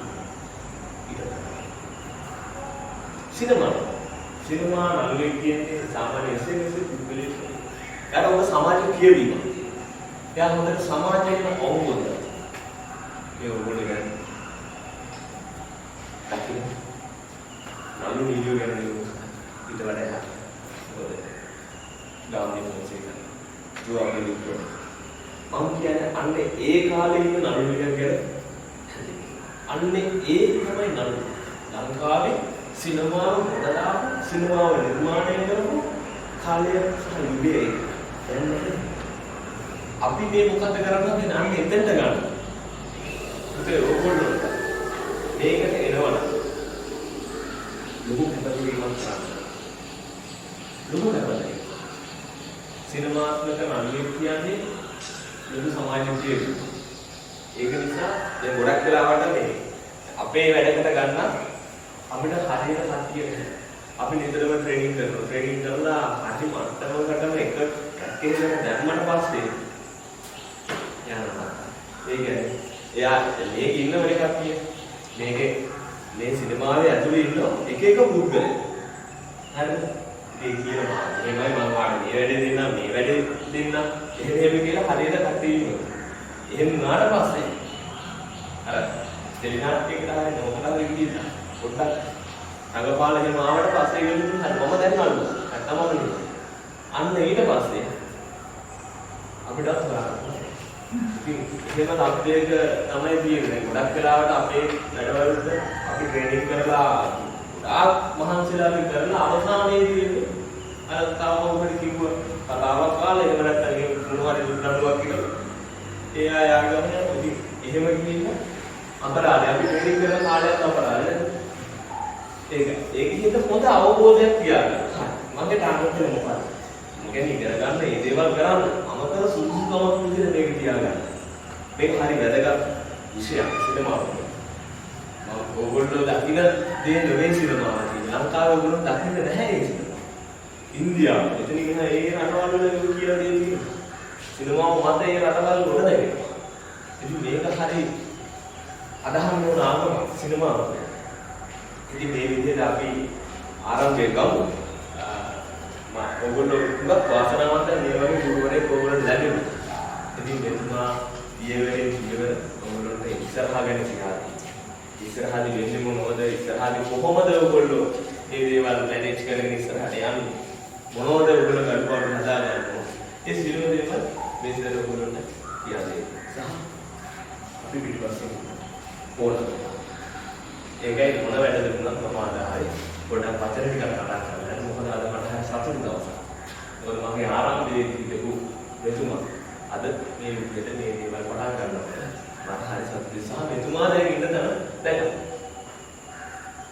සිනමා නළුවෙක් කියන්නේ සාමාන්‍ය SMS පුද්ගලයෙක්. එයාට ඔබ සමාජ කියවීම. එයා හොඳට සමාජයෙන් අවබෝධය. ඒ ඔයගොල්ලෝ ගැන. දකින්න. නළු වීඩියෝ ගැන ඊට වඩා ගාම්දී මොකද ජෝබ් විතර. මම කියන්නේ අන්නේ ඒ කාලේ ඉන්න නළුවෙක් ගැන. අන්නේ ඒ තමයි නළු. ලංකාවේ සිනමාව හදලා සිනමාව නිර්මාණය කරපු කාලය සහ යුගයේ දැන් අපි මේ මොකද කරන්නේ? අන්න එතෙන්ට මේකට එනවනම් ලොකු කැපකිරීමක් කරන්න. ලොකු කැපකිරීමක්. සිනමාත්මක රංගනය කියන්නේ ලොකු සමාජ ජීවිතයක්. ඒක නිසා දැන් ගොඩක් වෙලාවට මේ අපේ වැඩකට ගන්න අපිට හරියට සත්‍යය අපි නිතරම ට්‍රේනින් කරනවා. ට්‍රේනින් කරලා හරි මට්ටමකටම එක කැක්කේකට දැම්මට පස්සේ යනවා. ඒ කියන්නේ එයා මේක ඉන්නවනේ කට්ටිය. මේකේ මේ සිනමාවේ ඇතුලේ ඉන්න එක එක පුද්ගලයෝ. හරිද? මේ කියනවා එහෙමයි මම වාඩි මේ වැඩේ දෙන්නම් මේ වැඩේ දෙන්නම් එහෙම කියලා හරියට කට්ටිය ඉන්නවා. එහෙම නාට පස්සේ අර දෙවිනාට්‍යයකට ආයේ මොකටද විදිහට පොඩ්ඩක් අගපාල එහෙම ආවට පස්සේ ඉන්නේ හරි මම දැන් අල්ලුවා. නැත්තම මම නෙමෙයි. අන්න ඊට පස්සේ අපිට ඉතින් එහෙම තත්ත්වයක තමයි තියෙන්නේ. ගොඩක් වෙලාවට අපේ වැඩවලට අපි ට්‍රේනින් කරලා මහන්සිලා කරලා අවසානයේදී අර තව මොකද කිව්ව කතාවක් කාලා එහෙම නැත්නම් මොනවා හරි දුන්නලුවක් කියලා ඒ අය ආගම ඉතින් එහෙම ගිහින් අපරාධය අපි ට්‍රේනින් කරන කාලයක් අපරාධය ඒක හිත පොත අවබෝධයක් තියාගන්න මගේ ටාගට් එක මොකක්ද මම කියන්නේ ඉගෙන ගන්න මේ දේවල් කරන්න අමතර සුදුසුකමක් විදිහට මේක තියාගන්න මේක හරි වැදගත් විෂයක් සිනමාව ඕගොල්ලෝ දකින්න දේ නෙවෙයි සිනමාව කියන්නේ. ලංකාවේ ඕගොල්ලෝ දකින්න නැහැ ඒ සිනමාව. ඉන්දියාව. එතන කියන ඒ රටවල් වල කියලා දේ තියෙනවා. සිනමාව මත ඒ රටවල් වල දැනෙනවා. ඉතින් මේක හරි අදහන්න ඕන ආගම සිනමාව. ඉතින් මේ විදිහට අපි ආරම්භය ගමු. ඕගොල්ලෝ උගත් වාසනාවන්ත මේ වගේ ගුරුවරයෙක් ඕගොල්ලෝ ලැබෙනවා. ඉතින් මෙතුමා ඊයවලින් ඉවර ඕගොල්ලන්ට ඉස්සරහා ගැන කියලා ඉස්සරහදී වෙන්නේ මොනවද ඉස්සරහදී කොහොමද ඔයගොල්ලෝ මේ දේවල් මැනේජ් කරගෙන ඉස්සරහට යන්නේ මොනවද ඔයගොල්ලෝ ගල්පාඩු හදාගන්නේ ඒ සියලු දේවල් මේ විදිහට ඔයගොල්ලන්ට කියන්නේ සහ අපි පිටිපස්සේ ඕන ඒකයි මොන වැඩද දුන්නත් මම ආදායි පොඩ්ඩක් පතර ටිකක් කතා කරන්න මොකද අද මට සතුටු දවසක් මොකද මගේ ආරම්භයේදී තිබු මෙතුමා අද මේ විදිහට මේ දේවල් පටන් ගන්නවා මට හරි සතුටුයි සහ මෙතුමා දැන් ඉන්න තැන දැන්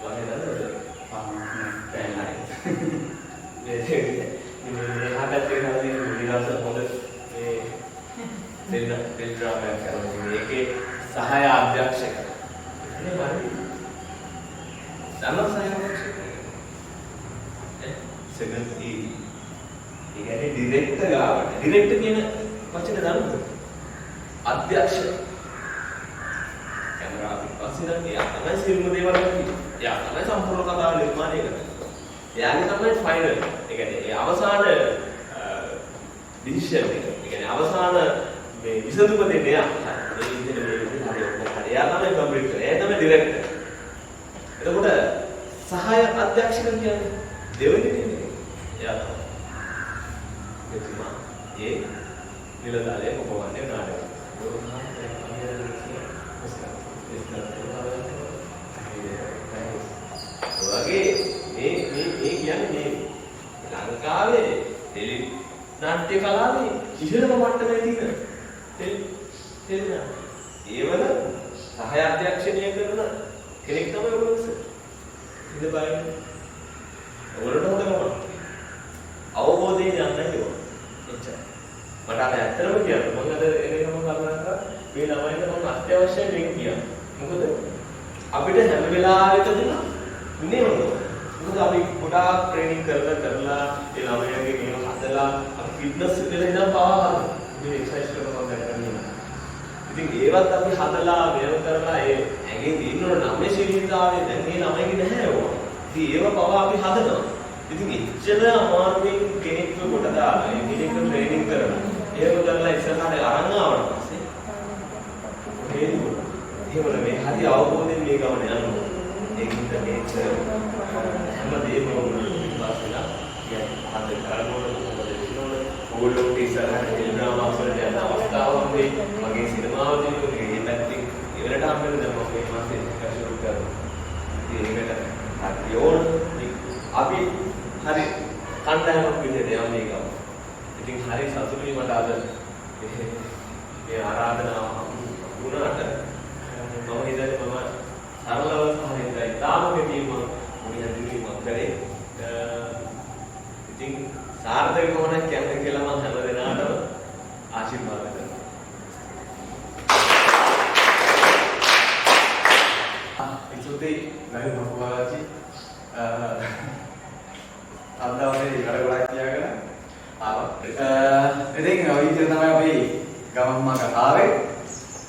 වගේ නේද දැන් හරි මේ හදත් එකේ විලාස හොඳ මේ දෙන්න ඩ්‍රාමා කරනවා මේකේ සහාය අධ්‍යක්ෂක නේ වරි සමහර සහාය අධ්‍යක්ෂක සෙකන්ඩ් ඒ කියන්නේ ඩිරෙක්ටර් ගාවට ඩිරෙක්ටර් කියන වචනේ දාන්නද අධ්‍යක්ෂක පස්සේ නම් එයා තමයි සිල්ම දේවල් කරන්නේ. එයා තමයි සම්පූර්ණ කතාව නිර්මාණය කරන්නේ. එයාගේ තමයි ෆයිනල්. ඒ කියන්නේ ඒ අවසාන ඩිසිෂන් එක. ඒ කියන්නේ අවසාන මේ විසඳුම දෙන්නේ එයා. මේ විදිහට මේ විදිහට හරි ඔක්කොම හරි. එයා තමයි කම්ප්ලීට් කරන්නේ. එයා තමයි ඩිරෙක්ටර්. එතකොට සහාය අධ්‍යක්ෂක කියන්නේ දෙවෙනි දෙන්නේ. එයා තමයි. එතුමා ඒ නිලධාරිය කොහොමද නාටක. වගේ මේ කියන්නේ මේ ලංකාවේ ටෙලි නාට්‍ය කලාවේ ඉහළම මට්ටමේ තියෙන ටෙලි ඒවල සහාය අධ්‍යක්ෂණය කරන කෙනෙක් තමයි ඔයගොල්ලෝ ඉතින් බලන්න ඔයගොල්ලෝ හොඳම අවබෝධයෙන් යන්න ඕන එච්චරයි මට අර ඇත්තටම කියන්න මම අද එනකම කල්පනා කරා මේ ළමයින්ට මම අත්‍යවශ්‍යයෙන් මේක කියන්න මොකද අපිට හැම වෙලාවෙකදීම නෙමෙයි මොකද අපි ගොඩාක් ට්‍රේනින් කරලා ඒ ළමයාගේ මේව හදලා අපි ෆිට්නස් එකේ ඉඳන් පාවා ගන්නවා මේ එක්සර්සයිස් කරනවා දැක්කම ඉතින් ඒවත් අපි හදලා මේව කරලා ඒ ඇඟේ දිනන නම්මේ ශරීරතාවය දැන් මේ ළමයිගේ නැහැ ඕවා ඉතින් ඒව පාවා අපි හදනවා ඉතින් එච්චර අමාරුවෙන් කෙනෙක්ව කොට දාලා ඒ කෙනෙක්ව ට්‍රේනින් කරලා ඒව කරලා ඉස්සරහට අරන් ආවට පස්සේ එහෙම මේ හරි අවබෝධයෙන් මේ ගමන යනවා ඒකිට මේක හැමදේම වාසනා යහපත් කරනකොට ඕගොල්ලෝ ඉස්සරහට ඩ්‍රාමා වලට යන අවස්ථාවක් මේ මගේ සිනමාවදී මේ පැත්තෙන් ඉවරට හම්බෙන්න දැන් මම මේ මාසේ කෂුරු කරනවා ඉතින් ඒකට හරි ඕන අපි හරි කණ්ඩායමක් විදිහට යන්නේ මේක ඉතින් හරි සතුටුයි මට අද මේ ආරාධනාව වුණාට මම හිතන්නේ මම සරලව ආවේ.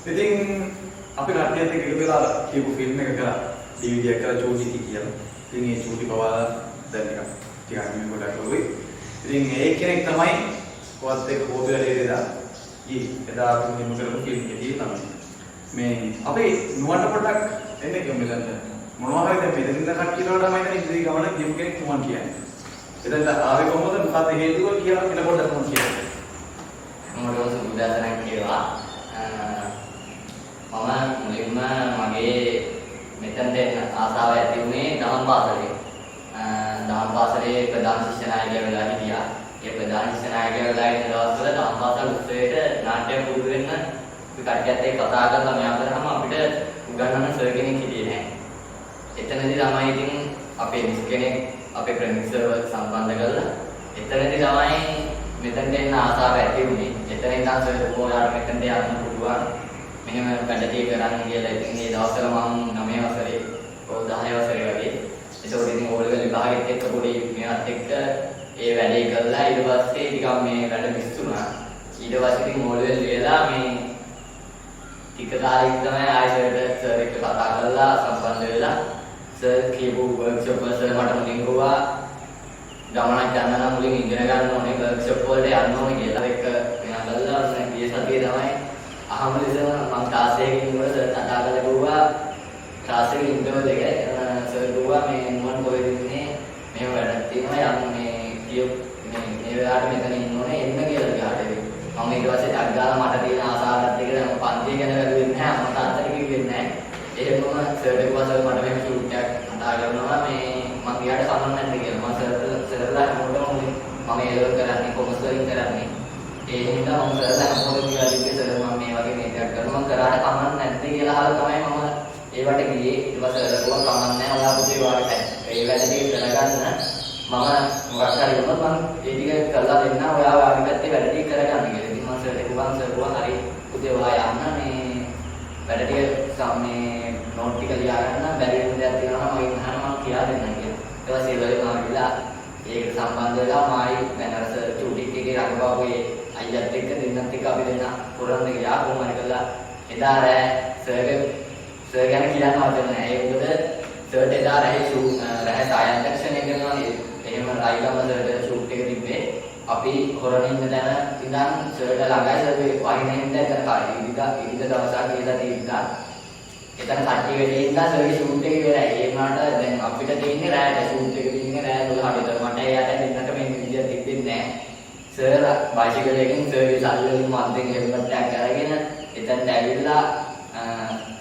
ඉතින් අපි කට්ටියත් එක්ක එකතු වෙලා කියපු ෆිල්ම් එක කරා. DVD එක කරලා චූටි කියලා. ඉතින් මේ චූටි පවා දැන් ටිකක් අනිමේ කොටක් ලෝයි. ඉතින් ඒ කෙනෙක් තමයි කොහොත් එක්ක පොදුලා දෙදා. එදා අපි නිම කරපු ෆිල්ම් එකේ තමයි. මේ අපේ නුවන්ට පොඩක් එන්නේ කියමුද? මොනවා හරි දැන් මෙතනින් කට්ටියට වඩා මම හිතන්නේ ඉතින් ගමන ගියපු කෙනෙක් තුමන් කියන්නේ. එතෙන්ට ආවේ කොහොමද මොකක්ද හේතුව කියලා එන පොඩ්ඩක් මම කියන්න. මම රෝස බුදාසනක් කියවා. මම මුලින්ම මගේ මෙතෙන්ට එන්න ආසාව ඇති වුණේ දහම් පාසලේ. දහම් පාසලේ ප්‍රධාන ශිෂ්‍ය නායකයා වෙලා හිටියා. ඒ ප්‍රධාන ශිෂ්‍ය නායකයා වෙලා ඉන්න දවස්වල දහම් පාසල් උත්සවයට නාට්‍ය පුරුදු වෙන්න අපි කට්ටියත් එක්ක කතා කරලා මෙයා කරාම අපිට උගන්වන්න සර් කෙනෙක් හිටියේ නැහැ. එතනදී තමයි ඉතින් අපේ මිස් කෙනෙක් අපේ ප්‍රමික්ස් සර්ව සම්බන්ධ කරලා එතනදී තමයි මෙතනට එන්න ආසාව ඇති වුණේ. එතන ඉඳන් සර් ඔයාලට මෙතනට යන්න පුළුවන්. මෙහෙම වැඩටි කරන්න කියලා ඉතින් මේ දවස්වල මම 9 වසරේ 10 වසරේ වගේ. ඒකෝට ඉතින් ඕලෙවල් විභාගෙත් එක්ක පොඩි මෙයාත් එක්ක ඒ වැඩේ කරලා ඊට පස්සේ ටිකක් මේ වැඩ මිස්ුණා. ඊට පස්සේ ඉතින් ඕලෙවල් ලියලා මේ ටික කාලෙකින් තමයි ආයෙත් සර් එක්ක කතා කරලා සම්බන්ධ වෙලා සර් කියපු වර්ක්ෂොප් වල සර් මට මුලින් ගියා ගමනක් යන්න නම් මුලින් ඉගෙන ගන්න ඕනේ වර්ක්ෂොප් වලට යන්න ඕනේ කියලා එක මෙයා බලලා දැන් ගිය සතියේ තමයි අහමුලිසම මම ක්ලාස් එකකින් ඉන්නකොට සර් කතා කරලා කිව්වා ක්ලාස් එකේ ඉන්ටර්වල් එක සර් කිව්වා මේ මොන් කොහෙද ඉන්නේ මෙහෙම වැඩක් තියෙනවා යන්න මේ කියෝ මේ වෙලාවට මෙතන ඉන්න ඕනේ එන්න කියලා ගියාට මම ඊට පස්සේ ටක් ගාලා මට තියෙන ආසාවත් එක්ක දැන් පන්තිය ගැන වැළුවෙන්නේ නැහැ අම්මා තාත්තට කිව්වෙන්නේ නැහැ එහෙමම සර්ට කිව්වා සර් මට මෙහෙම ෂූට් එකක් කතා කරනවා මේ මම ගියාට කමක් නැද්ද කියලා මම සර්ලා හැමෝටම මම ඒලව කරන්නේ කොමර්ස් වලින් කරන්නේ ඒ හින්දා මම සර්ලා හැමෝටම කියලා ඉන්නේ සර් මම මේ වගේ මේකක් කරනවා මම කරාට කමක් නැද්ද කියලා අහලා තමයි මම ඒවට ගියේ ඊට පස්සේ සර් කිව්වා කමක් නැහැ ඔයා පුතේ වාට ඒ වැඩ ටික කරගන්න මම මොකක් හරි වුණොත් මම ඒ ටික කරලා දෙන්න ඔයා වාගේ පැත්තේ වැඩ ටික කරගන්න කියලා ඉතින් මම සර්ට කිව්වා හරි පුතේ ඔයා යන්න මේ වැඩ ටික සම්මේ නෝට් ටික ලියා ගන්න බැරි වෙන දේවල් තියෙනවා නම් මම අහන්න මම කියා දෙන්නම් කියලා. ඊට පස්සේ ඒවලේ මම ගිහලා ඒකට සම්බන්ධ වෙලා මායි මැනර්ස් චූටික් එකේ රඟපාපු ඒ අයියත් එක්ක දෙන්නත් එක්ක අපි දෙන්න පුරන්න ගියා කොහොම හරි කරලා එදා රෑ සර් ගැන කියන්න වචන නැහැ. ඒ මොකද සර්ට එදා රෑ සායන්තක්ෂණය කරනවා එහෙම රයිගම සර්ට ෂූට් එක තිබ්බේ. අපි හොරණ ඉන්න තැන ඉඳන් සර්ට ළඟයි සර් වහින හින්දා එතන කාලේ ඉරිද දවසක් කියලා තියලා එතන කට්ටිය වෙලේ ඉඳලා සර්ගේ ෂූට් එක ඉවරයි. ඒ වුණාට දැන් අපිට තියෙන්නේ රෑට ෂූට් එක තියෙන්නේ රෑ 12ට විතර. මට එයාට දෙන්නට මේ විදියට තිබෙන්නේ නැහැ. සර් බයිසිකල් එකකින් සර්ගේ සල්ලි වලින් මන්දෙන් හෙල්මට් එකක් අරගෙන එතනට ඇවිල්ලා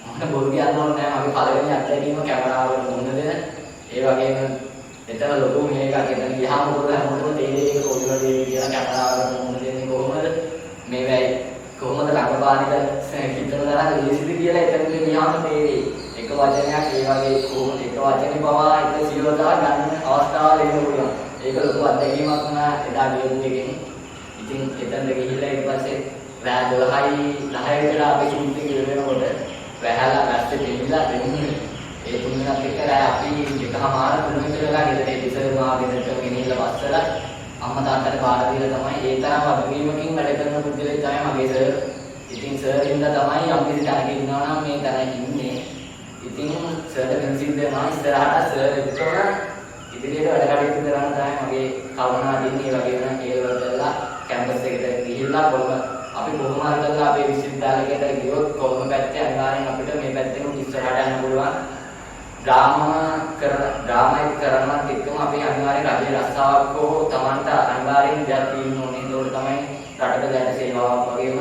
මට බොරු කියන්න ඕනේ නැහැ. මගේ පළවෙනි අත්දැකීම කැමරාවට මුහුණ දෙන. ඒ වගේම එතන ලොකු මේකක් එතන ගියාම මොකද හැමෝටම තේරෙන්නේ ඒක කොහොමද කියලා කැමරාවට මුහුණ දෙන්නේ කොහොමද මේ වෙයි කොහොමද රඟපානිද හිතන තරම් ලේසිද කියලා එතනට ගියාම තේරෙයි. එක වචනයක් ඒ වගේ කොහොමද එක වචනේ පවා එක සියවදා ගන්න අවස්ථාවල් එන්න පුළුවන්. ඒක ලොකු අත්දැකීමක් වුණා එදා ගියුම් එකෙන්. ඉතින් එතනට ගිහිල්ලා ඊට පස්සේ රෑ 12යි 10 විතර අපි ෂූට් එක ඉවර වෙනකොට වැහලා වැස්සේ දෙවිලා දෙන්නේ. ඒ තුන්දෙනාත් එක්ක රෑ අපි එකමාර 3 විතර වෙලා ගෙදර ඉතිසර මා ගෙදරට ගෙනිහිල්ලා වස්සලා අම්මා තාත්තට බාර දීලා තමයි ඒ තරම් වගකීමකින් වැඩ කරන පුද්ගලෙක් තමයි මගේ සර්. ඉතින් සර් හින්දා තමයි අපි තැනක ඉන්නවා නම් මේ තැන ඉන්නේ. ඉතින් සර්ට වෙනසින් දෙනවා ඉස්සරහට සර් එක්කම ඉදිරියට වැඩ කටයුතු කරන්න තමයි මගේ කවුනා දින්නේ වගේම ඒවල් කරලා කැම්පස් එකට ගිහිල්ලා අපි කොහොම හරි කරලා අපේ විශ්වවිද්‍යාලයකට ගියොත් කොහොම පැත්තේ අනිවාර්යෙන් අපිට මේ පැත්තෙන් ඉස්සරහට යන්න පුළුවන්. ඩ්‍රාමා කරනවත් එක්කම අපි අනිවාර්යෙන් රජයේ රස්සාවක් හෝ Tamanta අනිවාර්යෙන් දෙයක් තියෙන්න ඕනේ. ඒකෝට තමයි රටට දැන සේවාවක් වගේම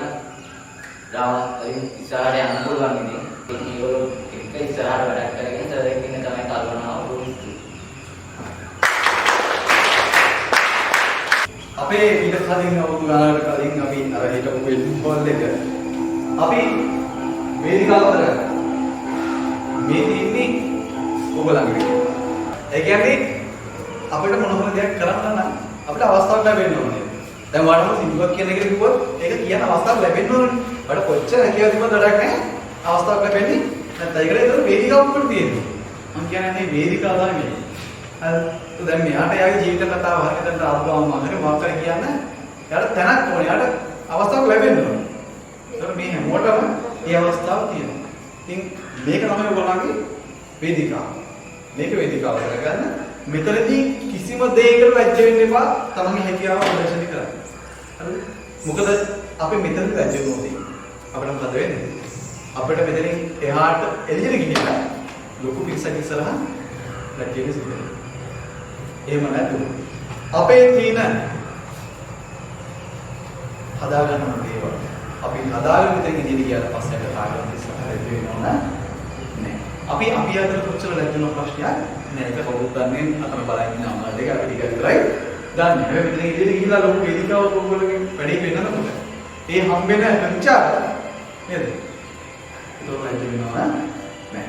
ඩ්‍රාමා වලින් ඉස්සරහට යන්න පුළුවන් ඉතින්. ඒගොල්ලෝ එක්ක ඉස්සරහට වැඩ කරගෙන සර් එක්ක ඉන්න තමයි කල්පනාව වුනේ. අපේ ඊට කලින් අවුරුදු ගානකට කලින් අපි අර හිටපු ෆිල්ම් හෝල් එක අපි වේදිකාවතර මේ තින්නේ ඔයගොල්ලන්ගේ. ඒ කියන්නේ අපිට මොන මොන දෙයක් කරන්න නම් අපිට අවස්ථාවක් ලැබෙන්න ඕනේ. දැන් වඩම සිංහවක් කියන එක කිව්වොත් ඒක කියන අවස්ථාවක් ලැබෙන්න ඕනේ. වඩ කොච්චර හැකියාව තිබ්බද වැඩක් නැහැ. අවස්ථාවක් ලැබෙන්නේ නැත්නම් ඒකට ඒක වේදිකාවක් උඩ තියෙනවා. මම කියන්නේ මේ වේදිකාව තමයි. දැන් මෙයාට යාගේ ජීවිත කතාව හරියට ආපුවම මම මොකක් කර කියන්නේ? යාට තැනක් ඕනේ. යාට අවස්ථාවක් ලැබෙන්න ඕනේ. ඒතර මේ හැමෝටම මේ අවස්ථාව තියෙනවා. ඉතින් මේක තමයි ඔයගොල්ලන්ගේ වේදිකාව. මේක වේදිකාව කරගන්න. මෙතනදී කිසිම දෙයකට ලැජ්ජ වෙන්න එපා. තමන්ගේ හැකියාව ප්‍රදර්ශනය කරන්න. හරිද? මොකද අපි මෙතනදී ලැජ්ජ වෙනෝදී අපිට මොකද වෙන්නේ? අපිට මෙතනින් එහාට එළියට ගිහිල්ලා ලොකු පිරිසක් ඉස්සරහා ලැජ්ජ වෙන්න සිද්ධ වෙනවා. එහෙම නැතුව අපේ තියෙන හදාගන්න දේවල් අපි හදාගෙන මෙතන ඉඳී ගියාට පස්සේ අපිට කාගෙන් ඉස්සරහට ලැජ්ජ වෙනව නෑ. අපි අතර කොච්චර ලැජ්ජ වෙන ප්‍රශ්නයක් නෑ. ඒක කවුරුත් දන්නේ අතන බලන් ඉන්න අමාරු දෙක අපි ටික විතරයි දන්නේ. හැබැයි මෙතන ඉඳී ගිහිල්ලා ලොකු වේදිකාවක් ඔයගොල්ලෝගේ වැඩේ වෙන්නකොට ඒ හම්බෙන විචාර නේද? ඒක ලැජ්ජ වෙනව නෑ.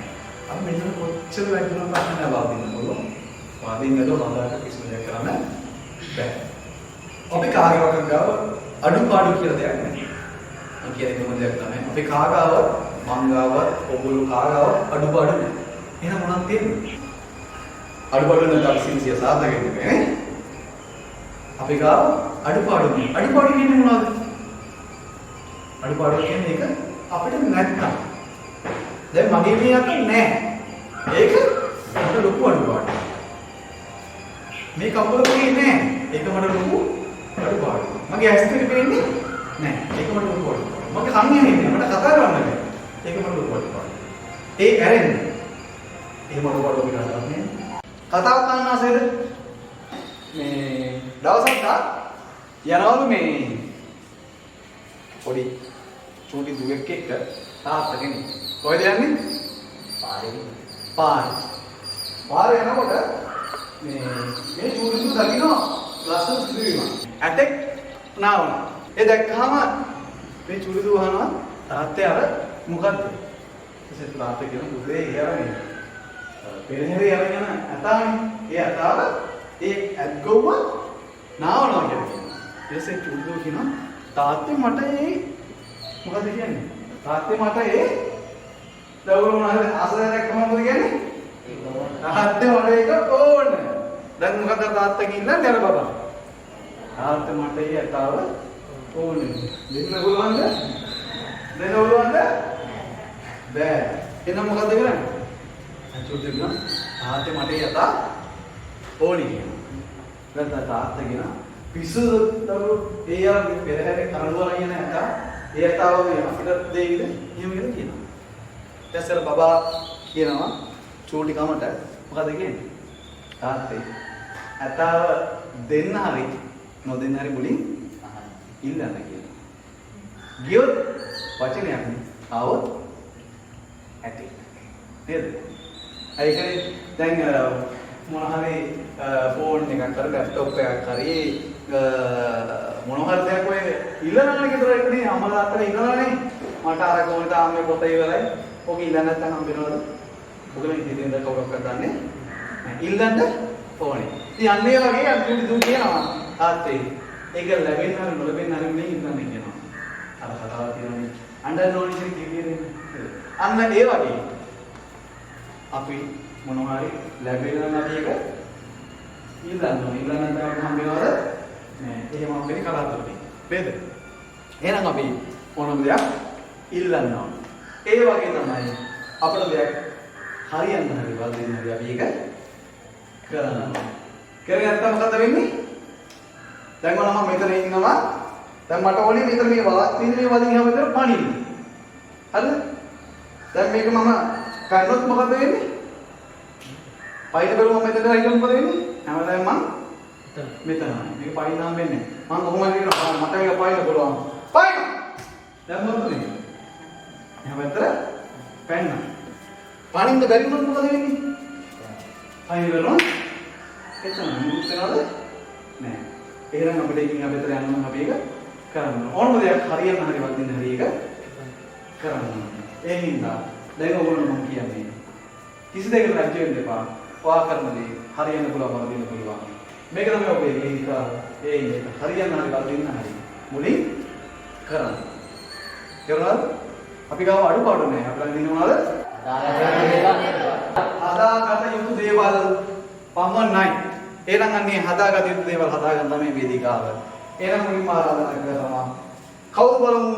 අපි මෙන්න කොච්චර ලැජ්ජ වෙන ප්‍රශ්න නෑ වාදින්න පුළුවන්. වාදින්න නේද හදාගන්න කිසිම දෙයක් කරන්න බෑ. අපි කාගේවත් ගාව අඩුපාඩු කියලා දෙයක් නැහැ. මම කියන්නේ මොන දෙයක් තමයි. අපි කාගාව මංගාව ඔබළු කාගාව අඩුපාඩු නැහැ. එහෙනම් මොනවද තියෙන්නේ? අඩුපාඩු නැත්නම් අපි සින්සිය සාධක වෙන්නේ නේ. අපි ගාව අඩුපාඩු නේ. අඩුපාඩු කියන්නේ මොනවද? අඩුපාඩු කියන්නේ ඒක අපිට නැත්තම්. දැන් මගේ මේ අත නැහැ. ඒක මට ලොකු අඩුපාඩු. මේ කකුල තියෙන්නේ නැහැ. ඒක මට ලොකු අඩුපාඩු. මගේ ඇස් දෙක පේන්නේ නැහැ. ඒක මට ලොකු අඩුපාඩු. මගේ කන් ඇහෙන්නේ මට කතා කරන්න බැහැ. ඒක මට ලොකු අඩුපාඩු. ඒ ඇරෙන්නේ. එහෙම අඩුපාඩු අපිට හදන්නේ. කතාවක් කරන්න ආසෙද? මේ දවසක් යනවලු මේ පොඩි චූටි දුවෙක් එක්ක තාත්තා කෙනෙක්. කොහෙද යන්නේ? පාරේ යනකොට මේ චූටි දු දකින්න ලස්සන සිදුවීමක්. ඇතෙක් නාවනවා. ඒ දැක්කහම මේ චූටි දු අහනවා තාත්තේ අර මොකද්ද? ඉතින් තාත්තා කියන පුතේ එයානේ. පෙරහැරේ යන ඇතානේ. ඒ ඇතාව ඒ ඇත්ගොව්ව නාවනවා කියන්නේ. ඊටසේ චූටි දු කියනවා තාත්තේ මට ඒ මොකද කියන්නේ? තාත්තේ මට ඒ දවල් මොනවාද ආසාවක් කොහොමද කියන්නේ? තාත්තේ මට ඒක ඕන. දැන් මොකද තාත්තා කිව්ලා නේද බබා? තාත්තා මට ඒ ඇතාව ඕනේ. දෙන්න පුළුවන්ද? දෙන්න පුළුවන්ද? බෑ. එහෙනම් මොකද කරන්නේ? චුට්ටක් නෝ තාත්තේ මට ඒ ඇතා ඕනේ කියනවා. දැන් තාත්තා කියනවා පිස්සු දරු ඒ යා පෙරහැරේ කරඬුවලා යන ඇතා ඒ ඇතාව මේ අපිට දෙයිද? එහෙම කියනවා. ඊටසර බබා කියනවා චූටි කමට මොකද කියන්නේ? තාත්තේ ඇතාව දෙන්න හරි නොදෙන්න හරි මුලින් ඉල්ලන්න කියලා. ගියොත් වචනයක් ආවොත් ඇති. නේද? ඒකනේ දැන් මොන හරි ෆෝන් එකක් කර ලැප්ටොප් එකක් හරි මොන හරි දෙයක් ඔය ඉල්ලනවනේ කියලා ඉන්නේ අම්මලා අතට ඉල්ලනවනේ. මට අර කොහොමද ආම්මේ පොත ඉවරයි. ඔක ඉල්ලන්න නැත්නම් හම්බෙනවද? ඔකනේ ඉතින් දැන් කවුරක්වත් දන්නේ නැහැ. ඉල්ලන්න ඕනේ. ඉතින් අන්නේ වගේ අන්තිම දු කියනවා තාත්තේ. ඒක ලැබෙන්න හරි නොලැබෙන්න හරි නෙවෙයි ඉන්නන්නේ කියනවා. අර කතාව තියෙනනේ. අඬන්න ඕනේ කියන්නේ. අන්න ඒ වගේ අපි මොනවා හරි ලැබෙනවා නම් ඒක ඉල්ලන්න ඕනේ. ඉල්ලන්න නැත්නම් හම්බෙනවද? නෑ. එහෙම හම්බෙන්නේ කලාතුරකින්. නේද? එහෙනම් අපි මොනම දෙයක් ඉල්ලන්න ඕනේ. ඒ වගේ තමයි අපිට දෙයක් හරියන්න හරි වදින්න හරි අපි ඒක කරනවා. කරේ නැත්නම් මොකද වෙන්නේ? දැන් මම මෙතන ඉන්නවා. දැන් මට ඕනේ මෙතන මේ වාත් තියෙන මේ වදින් හැම විතර පණින්න. හරිද? දැන් මේක මම කරනොත් මොකද වෙන්නේ? පයින් බැලුවම මෙතන හිටියොත් මොකද වෙන්නේ? හැමදාම මම මෙතන. මේක පයින් නම් වෙන්නේ. මම කොහොමද කියනවා මට මේක පයින් බලවම. පයින්. දැන් මොකද වෙන්නේ? හැමතර පැන්න. පණින්න බැරි වුණොත් මොකද වෙන්නේ? පයින් බලනවා. එතන මුත් වෙනවද? නෑ. එහෙනම් අපිට ඉතින් අපිට යන්න නම් අපි ඒක කරන්න ඕන. ඕනම දෙයක් හරියන්න හරි වදින්න හරි ඒක කරන්න ඕන. ඒ හින්දා දැන් ඕගොල්ලෝ මම කියන්නේ කිසි දෙයකට රැජ්‍ය වෙන්න එපා. ඔයා කරන දේ හරියන්න පුළුවන් වදින්න පුළුවන්. මේක තමයි ඔබේ හිතා ඒ ඉන්නේ හරියන්න හරි වදින්න හරි මුලින් කරන්න. කරනවාද? අපි ගාව අඩුපාඩු නැහැ. අපිට දිනනවාද? හදාගත යුතු දේවල් පමණයි. එහෙනම් අන්නේ හදාගත යුතු දේවල් හදාගන්න තමයි වේදිකාව. එහෙනම් මුලින්ම ආරාධනා කරනවා. කවුරු බලමු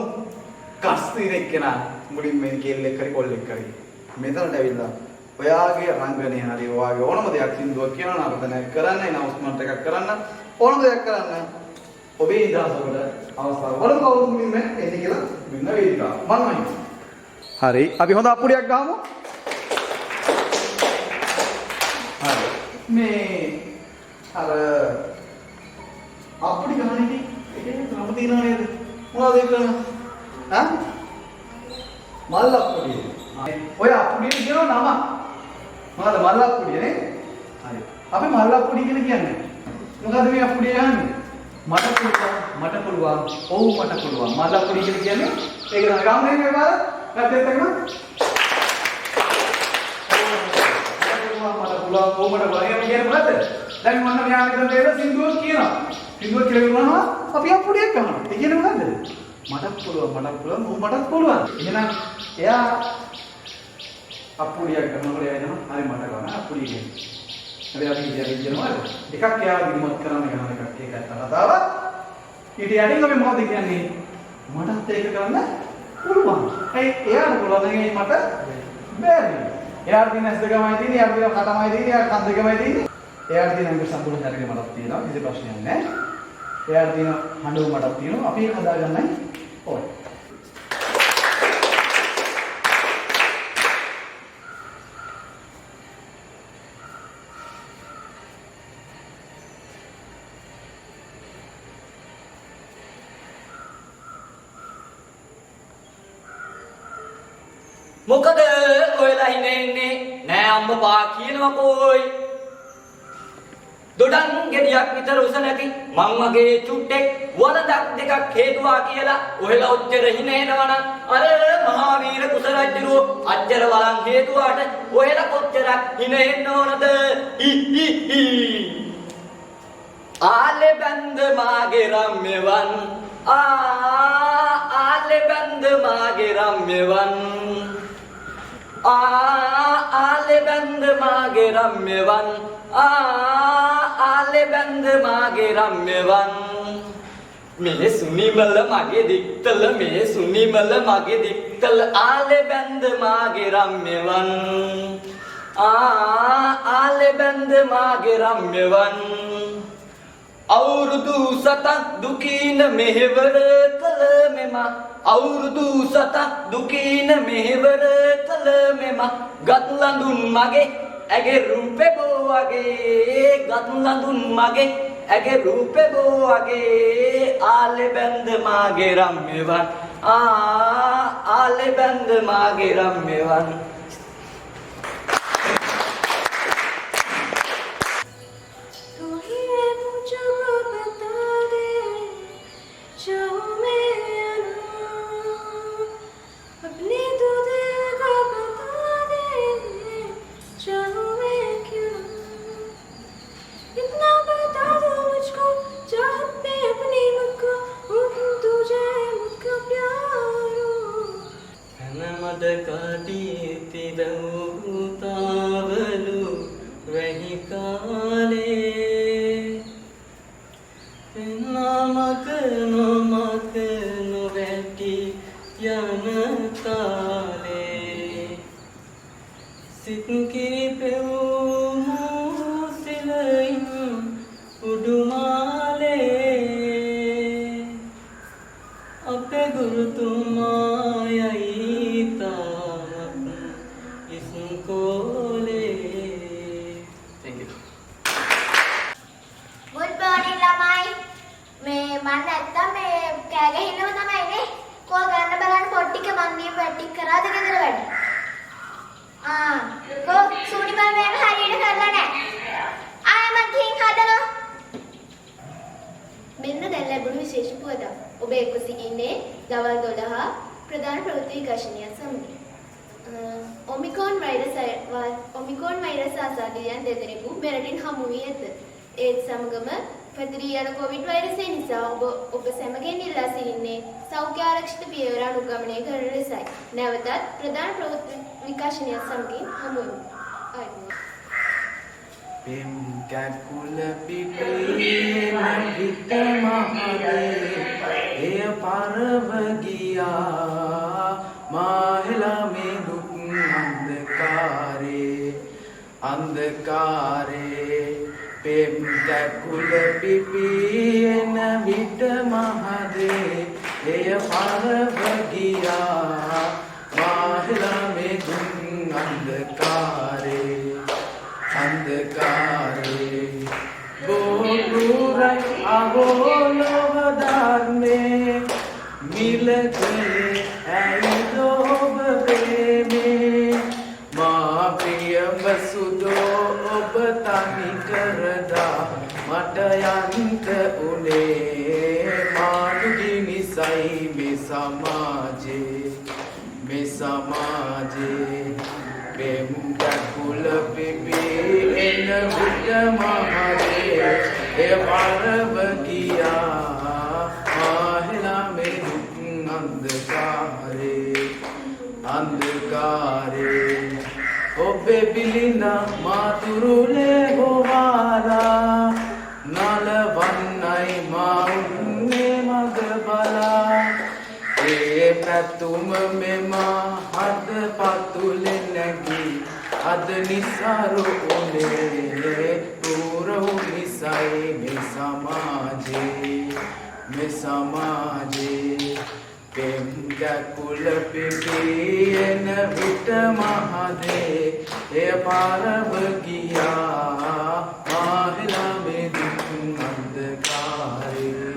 කස්තිරෙක් කෙනා මුලින් මේ කෙල්ලෙක් කරි කොල්ලෙක් කරි මෙතනට ඇවිල්ලා ඔයාගේ රංගනේ හරි ඔයාගේ ඕනම දෙයක් සින්දුවක් කියනවා නම් අපිට කරන්න එනවුස්මන්ට් එකක් කරන්න ඕනම දෙයක් කරන්න ඔබේ ඉදහසකට අවස්ථාව බලමු කවුරුත් මුලින්ම එන්නේ කියලා මෙන්න වේදිකාව මමයි හරි අපි හොඳ අප්පුඩියක් ගහමු හරි මේ අර අප්පුඩි ගහන්නේ ඒකේ නම තියනවා නේද මොනවද ඒක ඈ මල් අප්පුඩිය ඔය අප්පුඩිය කියන නම මොකද මල් අප්පුඩිය නේ හරි අපි මල් අප්පුඩිය කියලා කියන්නේ මොකද මේ අප්පුඩිය ගහන්නේ මට පුළුවන් ඔව් මට පුළුවන් මල් අප්පුඩිය කියලා කියන්නේ ඒක නම ගාමනේ මේ පාර පැත්තට තකම මට පුළුවන් ඔව් මට බලන්න කියන්නේ මොකද දැන් මම මෙයා මෙතන දෙල සින්දුවක් කියනවා සින්දුවක් කියලා වුණාම අපි අප්පුඩියක් ගන්නවා ඒ කියන්නේ මොකද්ද මටත් පුළුවන් ඔව් මටත් පුළුවන් එහෙනම් එයා අප්පුඩියක් කරනකොට එනවා හරි මට ගන්න අප්පුඩිය කියන්නේ හරි අපි කියනවා එකක් එයා විමත් කරන්න ගන්න එකක් ඒකයි කතාව ඊට යටින් අපි මොකද කියන්නේ මටත් ඒක කරන්න පුළුවන් ඒ එයාට පුළුවන් නේ මට බැරි එයාට දින ඇස් දෙකමයි තියෙන්නේ එයාට දින කටමයි තියෙන්නේ එයාට කන් දෙකමයි තියෙන්නේ එයාට දින අංග සම්පූර්ණ ශරීරය මටත් තියෙනවා කිසි ප්‍රශ්නයක් නැහැ එයාට දින හඬුව මටත් තියෙනවා අපි ඒක හදාගන්නයි ඕනේ මොකද ඔයලා ඉන්නේ නෑ අම්මපා කියනවා කෝයි දොඩන් ගෙඩියක් විතර උස නැති මං වගේ චුට්ටෙක් වරදක් දෙකක් හේතුවා කියලා ඔයලා ඔච්චර හිනේනවනම් අර මහාවීර කුසරජ්ජුරුව අච්චර වලන් හේතුවාට ඔයලා කොච්චරක් හිනෙන්න ඕනද ආලේ බඳ මාගේ රම්‍යවන් ආලේ බඳ මාගේ රම්‍යවන් ආලේ බඳ මාගේ රම්‍යවන් ආලේ බඳ මාගේ රම්‍යවන් මේ සුනිමල මගේ දික්තල මේ සුනිමල මගේ දික්තල ආලේ බඳ මාගේ රම්‍යවන් ආලේ බඳ මාගේ රම්‍යවන් අවුරුදු 7ක් දුකින මෙහෙවර කළ මෙම අවුරුදු 7ක් දුකින මෙහෙවර කළ මෙම ගත් ලඳුන් මගේ ඇගේ රූපේ බෝ වගේ ගත් ලඳුන් මගේ ඇගේ රූපේ බෝ වගේ ආලේ බඳ මාගේ රම්‍යවන් ආලේ බඳ මාගේ රම්‍යවන් ඔමික්‍රෝන් වෛරස් ආසාදිතයන් දෙදෙනෙකු මෙරටින් හමු වී ඇත. ඒත් සමගම පැතිරී යන කොවිඩ් වෛරසය නිසා ඔබ සැමගෙන් ඉල්ලා සිටින්නේ සෞඛ්‍ය ආරක්ෂිත පියවර අනුගමනය කරන ලෙසයි. නැවතත් ප්‍රධාන ප්‍රවෘත්ති විකාශනය සමගින් හමු වෙමු. පෙම් කැකුල පිපින විට මහදේ එය පරව ගියා මාහෙලා මේ දුක් අන්ධකාරේ පෙම් කැකුල පිපින විට මහදේ එය පරව ගියා මාහෙලා මේ දුක් අන්ධකාරේ බෝලුරයි අගෝලව ධර්මේ මිලකේ ඇයිදෝබ ප්‍රේමේ මා ප්‍රිය බසුදෝ ඔබ තනි කරදා මට යන්ත උනේ මානුගේ නිසයි මේ සමාජේ පෙම් කැකුල පිපින විට මහදේ එය පරව ගියා මාහෙලා මේ දුක් අන්ධකාරේ ඔබේ බිලිඳ මාතුරුලේ හොවාලා නලවන්නයි මා උන්නේ මග බලා ඒ පැතුම මෙම හද පතුලෙන් නැගී අද නිසරු උනේ පුරහු නිසයි මේ සමාජේ පෙම් කැකුල පිපින විට මහදේ එය පරව ගියා මාහෙලා මේ දුක් අන්ධකාරේ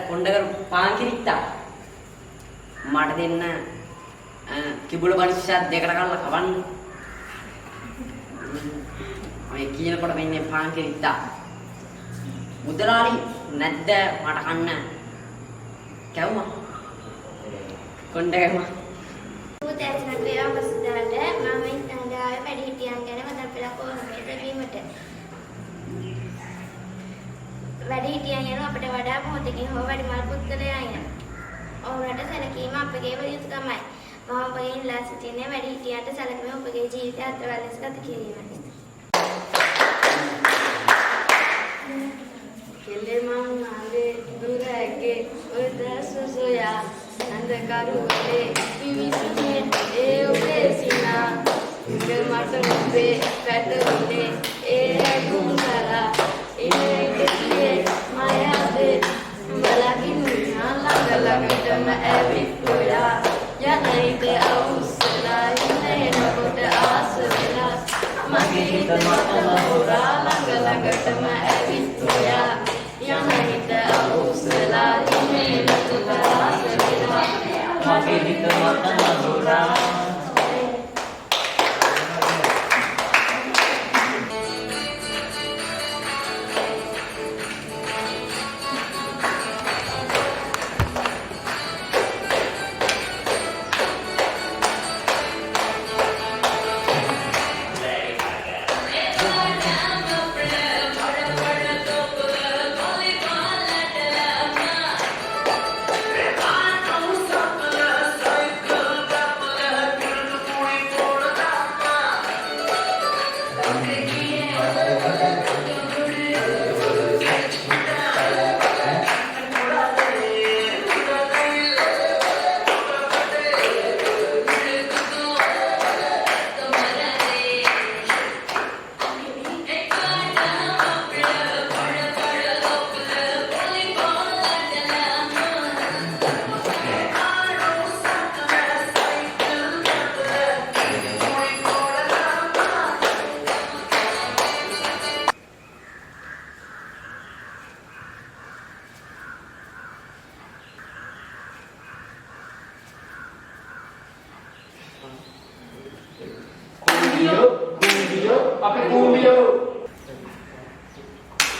කොණ්ඩකර පාන් කිරිත්තා මට දෙන්න කිඹුල බනිස්සක් දෙකට කරලා කවන්න. ඔය කියනකොට මෙන්නේ පාන් කිරිත්තා. මුදලාලි නැද්ද මට කන්න? කැවුමා. කොණ්ඩකර උදෑසනට වේවා බස්දාට මම ඉඳන්දාවේ වැඩි හිටියන් ගැන මතක් වෙලා කොහොමද දෙවීමට වැඩි හිටියන් යන අපිට වඩා මොහොතකින් හෝ වැඩිමල් පුත්‍රයා යන. ඔවුන්ට සැලකීම අපගේම යුතුයකමයි. මම ඔබගෙන් ඉල්ලා සිටින්නේ වැඩි හිටියන්ට සැලකීම ඔබගේ ජීවිතය අත්වල ලෙස ගත කිරීමයි. කෙලෙමන් ආවේ දුරගේ ඔයදසසෝයා අන්ධකාරයේ විවිසුනේ ඒ ඔබේසිනා මට ඔබේ පැටලුනේ ඒ ගුණලා ඉන්නේ මායාවේ බලකින් ළඟටම ඇවිත්ලා යන්නයිද අවුස්සලා ඉන්නේ නකොට ආස වෙලා මගේ හිත මතම හොරා ළඟටම ඇවිත්ලා යන්නයිද අවුස්සලා ඉන්නේ නකොට ආස වෙලා මගේ හිත මතම හොරා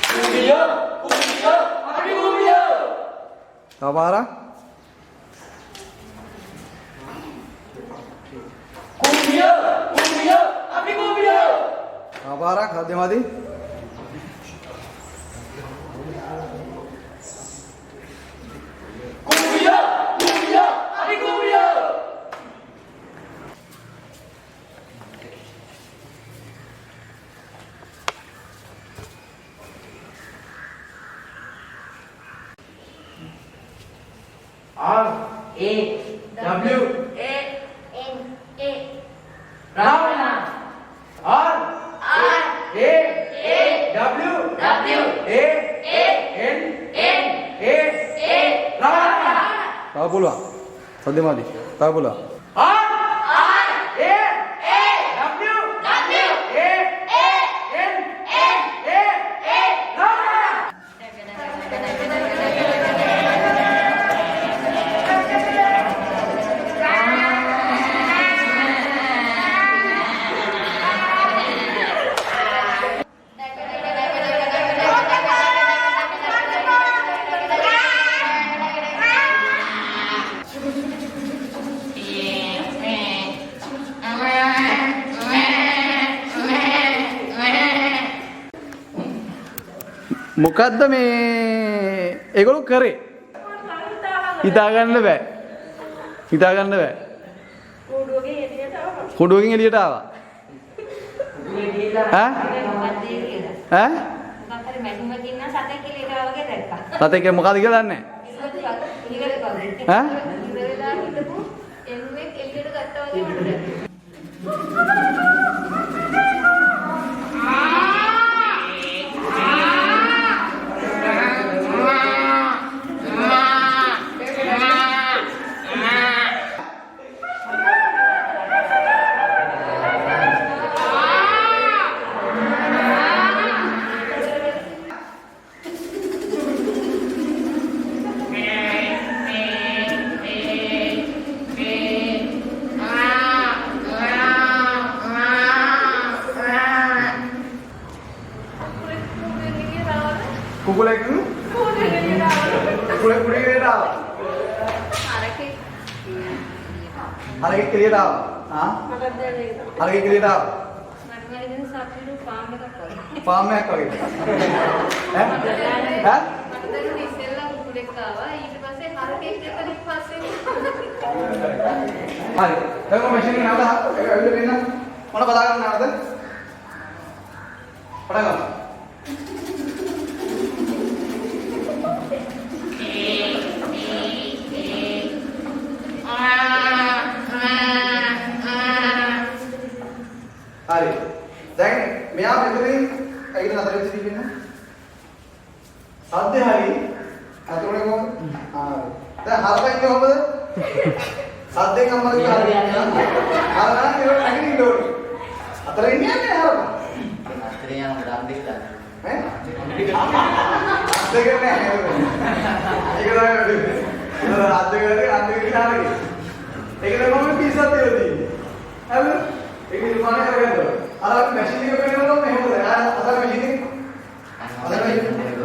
Kumbia, kumbia, api kumbia. තව පාරක්. Kumbia, kumbia, api kumbia. තව පාරක් හදෙමදි. Kumbia, kumbia, api kumbia. R A W A N A Ravana R R A A W W A A N N A A Ravana තව පුළුවන්. හදෙමදි. තව පුළුවන්. R R A A W W A A N N A A Ravana. මොකද්ද මේ ඒගොල්ලෝ කරේ? හිතාගන්න බෑ. හිතාගන්න බෑ. කුඩුවකින් එළියට ආවා. ඈ? ඈ? සතෙක් මොකද කියලා දන්නේ නැහැ. කුකුලෙක් කුකුලෙක් එළියට ආවා. හරකෙක් එළියට ආවා. ආ? හරකෙක් එළියට ආවා. ෆාම් එකක් වගේ. ඈ? ඈ? හරි. දැන් මම මැෂින් එක නවත ඇවිල්ලා වෙන්න මොන බදා ගන්න නේද? පටන් ගන්න. හරි. දැන් මෙයා මෙතනින් ඇවිල්ලා නතර වෙච්ච ඉන්න. සද්ද හරි. අතෝනේ කොහොමද? දැන් හරකා ඉන්නේ කොහොමද? සද්දෙන් අම්මලා කියලා හරි. හරකා ඉන්නේ නැගිටින්න ඕනේ. අතර ඉන්නේ නැහැ හරකා. අත්‍රේ යන ගොඩක් දෙයක් ගන්න. ඈ? අද්දගෙන නැහැ. ඒක තමයි අද්දගෙන කියලා හරි. ඒක තමයි මම පිස්සත් දෙලා තියෙන්නේ. හරිද? ඒක නිර්මාණය කරගන්න. අර අපි මැෂින් එක පෙන්නනවා මෙහෙමද? අර මැෂින් එක. අර මැෂින් එක.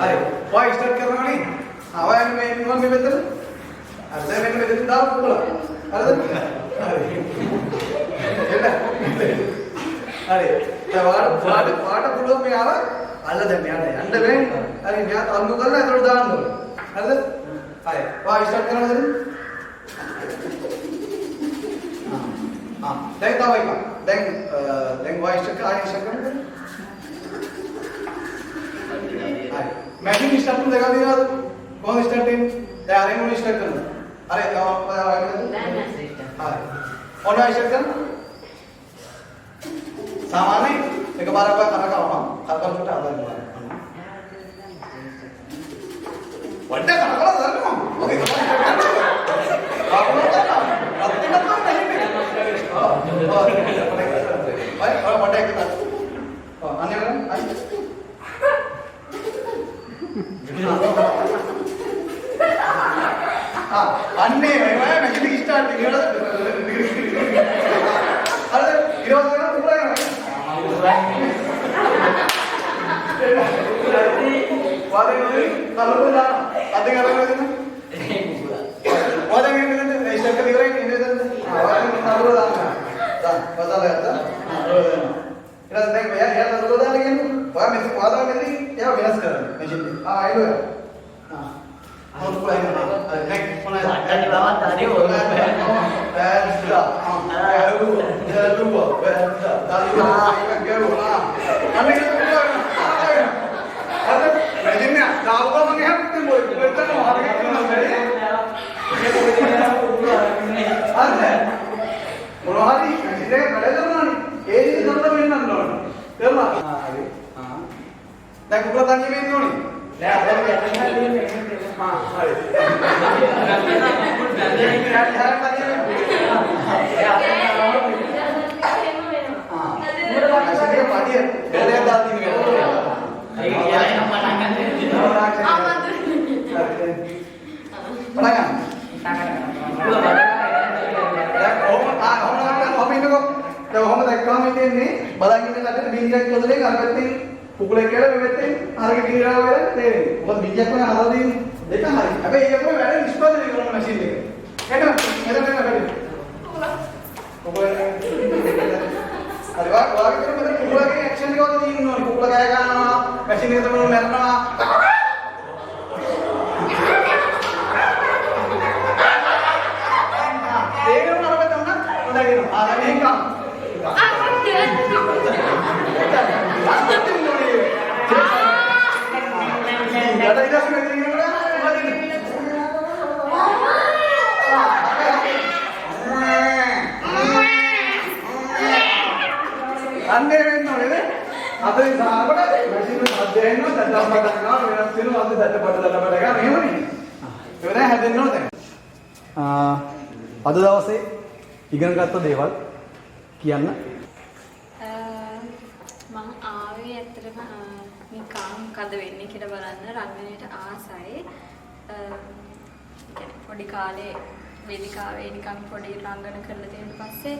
හරි. ඔය ස්ටාර්ට් කරනවා නේ. ඔය මේ නිවන් මේ මෙතන. අර දැන් මෙන්න මෙතන දාලා කුකුලා. හරිද? හරි. හරි. දැන් වාට පුළුවන් මේ ආව අල්ල දැන් මෙයාට යන්න බෑනේ. හරි මෙයා තල්ලු කරලා එතකොට දාන්න ඕනේ. හරිද? හරි. ඔය ස්ටාර්ට් කරනවද? දැන් තව එකක්. දැන් වොයිස් එක ආයෙ ඉස්සර කරන්න. හරි. මැෂින් ස්ටාර්ට් දෙකක් දිනවද? කොහොමද ස්ටාර්ට් වෙන්නේ? දැන් අර මොන ස්ටාර්ට් කරනවද? අර හරි. ඔන්න ස්ටාර්ට් කරන්න. සාමාන්‍ය එකපාරක් කරකවනවා. කරකවනකොට ආදායම බලන්න. වඩ කරකවලා දාන්න. ඔකේ. ආපහු කරනවා. රත්තරන් තමයි නැහැ. Baik, kalau pada kita. Oh, aneh kan? Ayo. Aneh, memang jadi start tinggal. Ada 20 orang mulai. වාදේ කලුද දාන අද කරගෙන වාදේ මෙන්න ඉස්සර කලිවරේ ඉන්නේ වාදේ කලුද දාන දාන පතලට ඊට දැන් මෙයා කලුද දාන කියන්නේ ඔයා මෙතන වාදා මෙතන එයා වෙනස් කරන්න මැෂින් එක ආයෙත් और पूरा है नेक्स्ट फोन है අට්ටනි බවත් අනේ ඕන बैठा गरू गरू बैठा दादी गरू हां हमें अरे मशीन में दाव का मंगे हम तुम बोल बेटा ना हाथ के ना मेरे अरे මොනවද මැෂින් එක වැඩ කරනවානේ ඒ විදිහට තමයි වෙන්නන්න ඕනේ තේරුණා හරි දැන් කුකුලා තනියම ඉන්න ඕනේ නෑ අද කියන්නේ हां हरी කුකුලේ කියලා මෙතෙන් අරගෙන ගිරාව වෙලා තේරෙන්නේ. මොකද බීජයක් වගේ හදලා දෙන්නේ. දෙක හරි. හැබැයි ඒක තමයි වැඩ නිෂ්පාදනය කරන මැෂින් එක. එන්න මෙතන වැඩ. කුකුලේ හරි වාගේ කරපද කුකුලගේ ඇක්ෂන් එක වගේ දින්න ඕනේ. කුකුල ගෑ ගන්නවා, මැෂින් එක තමයි මැරෙනවා. ඒක නරක තමයි. හොඳයි කියනවා. මේක අන්නේ වෙන්නේ අපේ සාපට මැෂින් එක හදෙන්න දැන් ගන්නවා වෙනස් වෙනවා අද දැටපට ගන්න එහෙමනේ ඒක දැන් හැදෙන්න ඕන දැන් අද දවසේ ඉගෙන ගත්ත දේවල් කියන්න මම ආවේ ඇත්තටම නිකන් මොකද වෙන්නේ කියලා බලන්න රංගනයට ආසයි. පොඩි කාලේ වේදිකාවේ නිකන් පොඩි රංගන කරලා තියෙන පස්සේ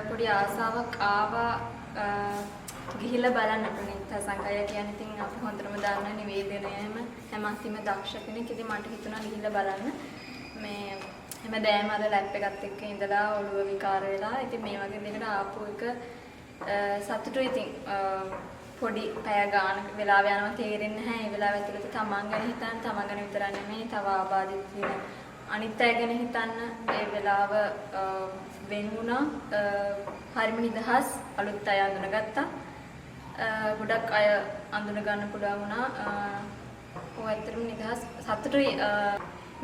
පොඩි ආසාවක් ආවා ගිහිල්ලා බලන්න ප්‍රණීත සංකය කියන්නේ ඉතින් අපි හොඳටම දන්න නිවේදනයම හැමතිම දක්ෂ කෙනෙක්. ඉතින් මට හිතුණා ගිහිල්ලා බලන්න මේ හැමදාම අර ලැප් එකත් එක්ක ඉඳලා ඔළුව විකාර වෙලා. ඉතින් මේ වගේ දෙයකට ආපු එක සතුටුයි. ඉතින් පොඩි පැය ගානක වෙලාව යනවා තේරෙන්නේ නැහැ. ඒ වෙලාව ඇතුළත තමන් ගැන හිතන්න, තමන් ගැන විතර නෙමෙයි තව ආබාධිත වෙන අනිත් අය ගැන හිතන්න ඒ වෙලාව වෙන් වුණා. හරිම නිදහස් අලුත් අය අඳුනගත්තා. ගොඩක් අය අඳුන ගන්න පුළුවන් වුණා. ඔය ඇත්තටම නිදහස් සතුටුයි.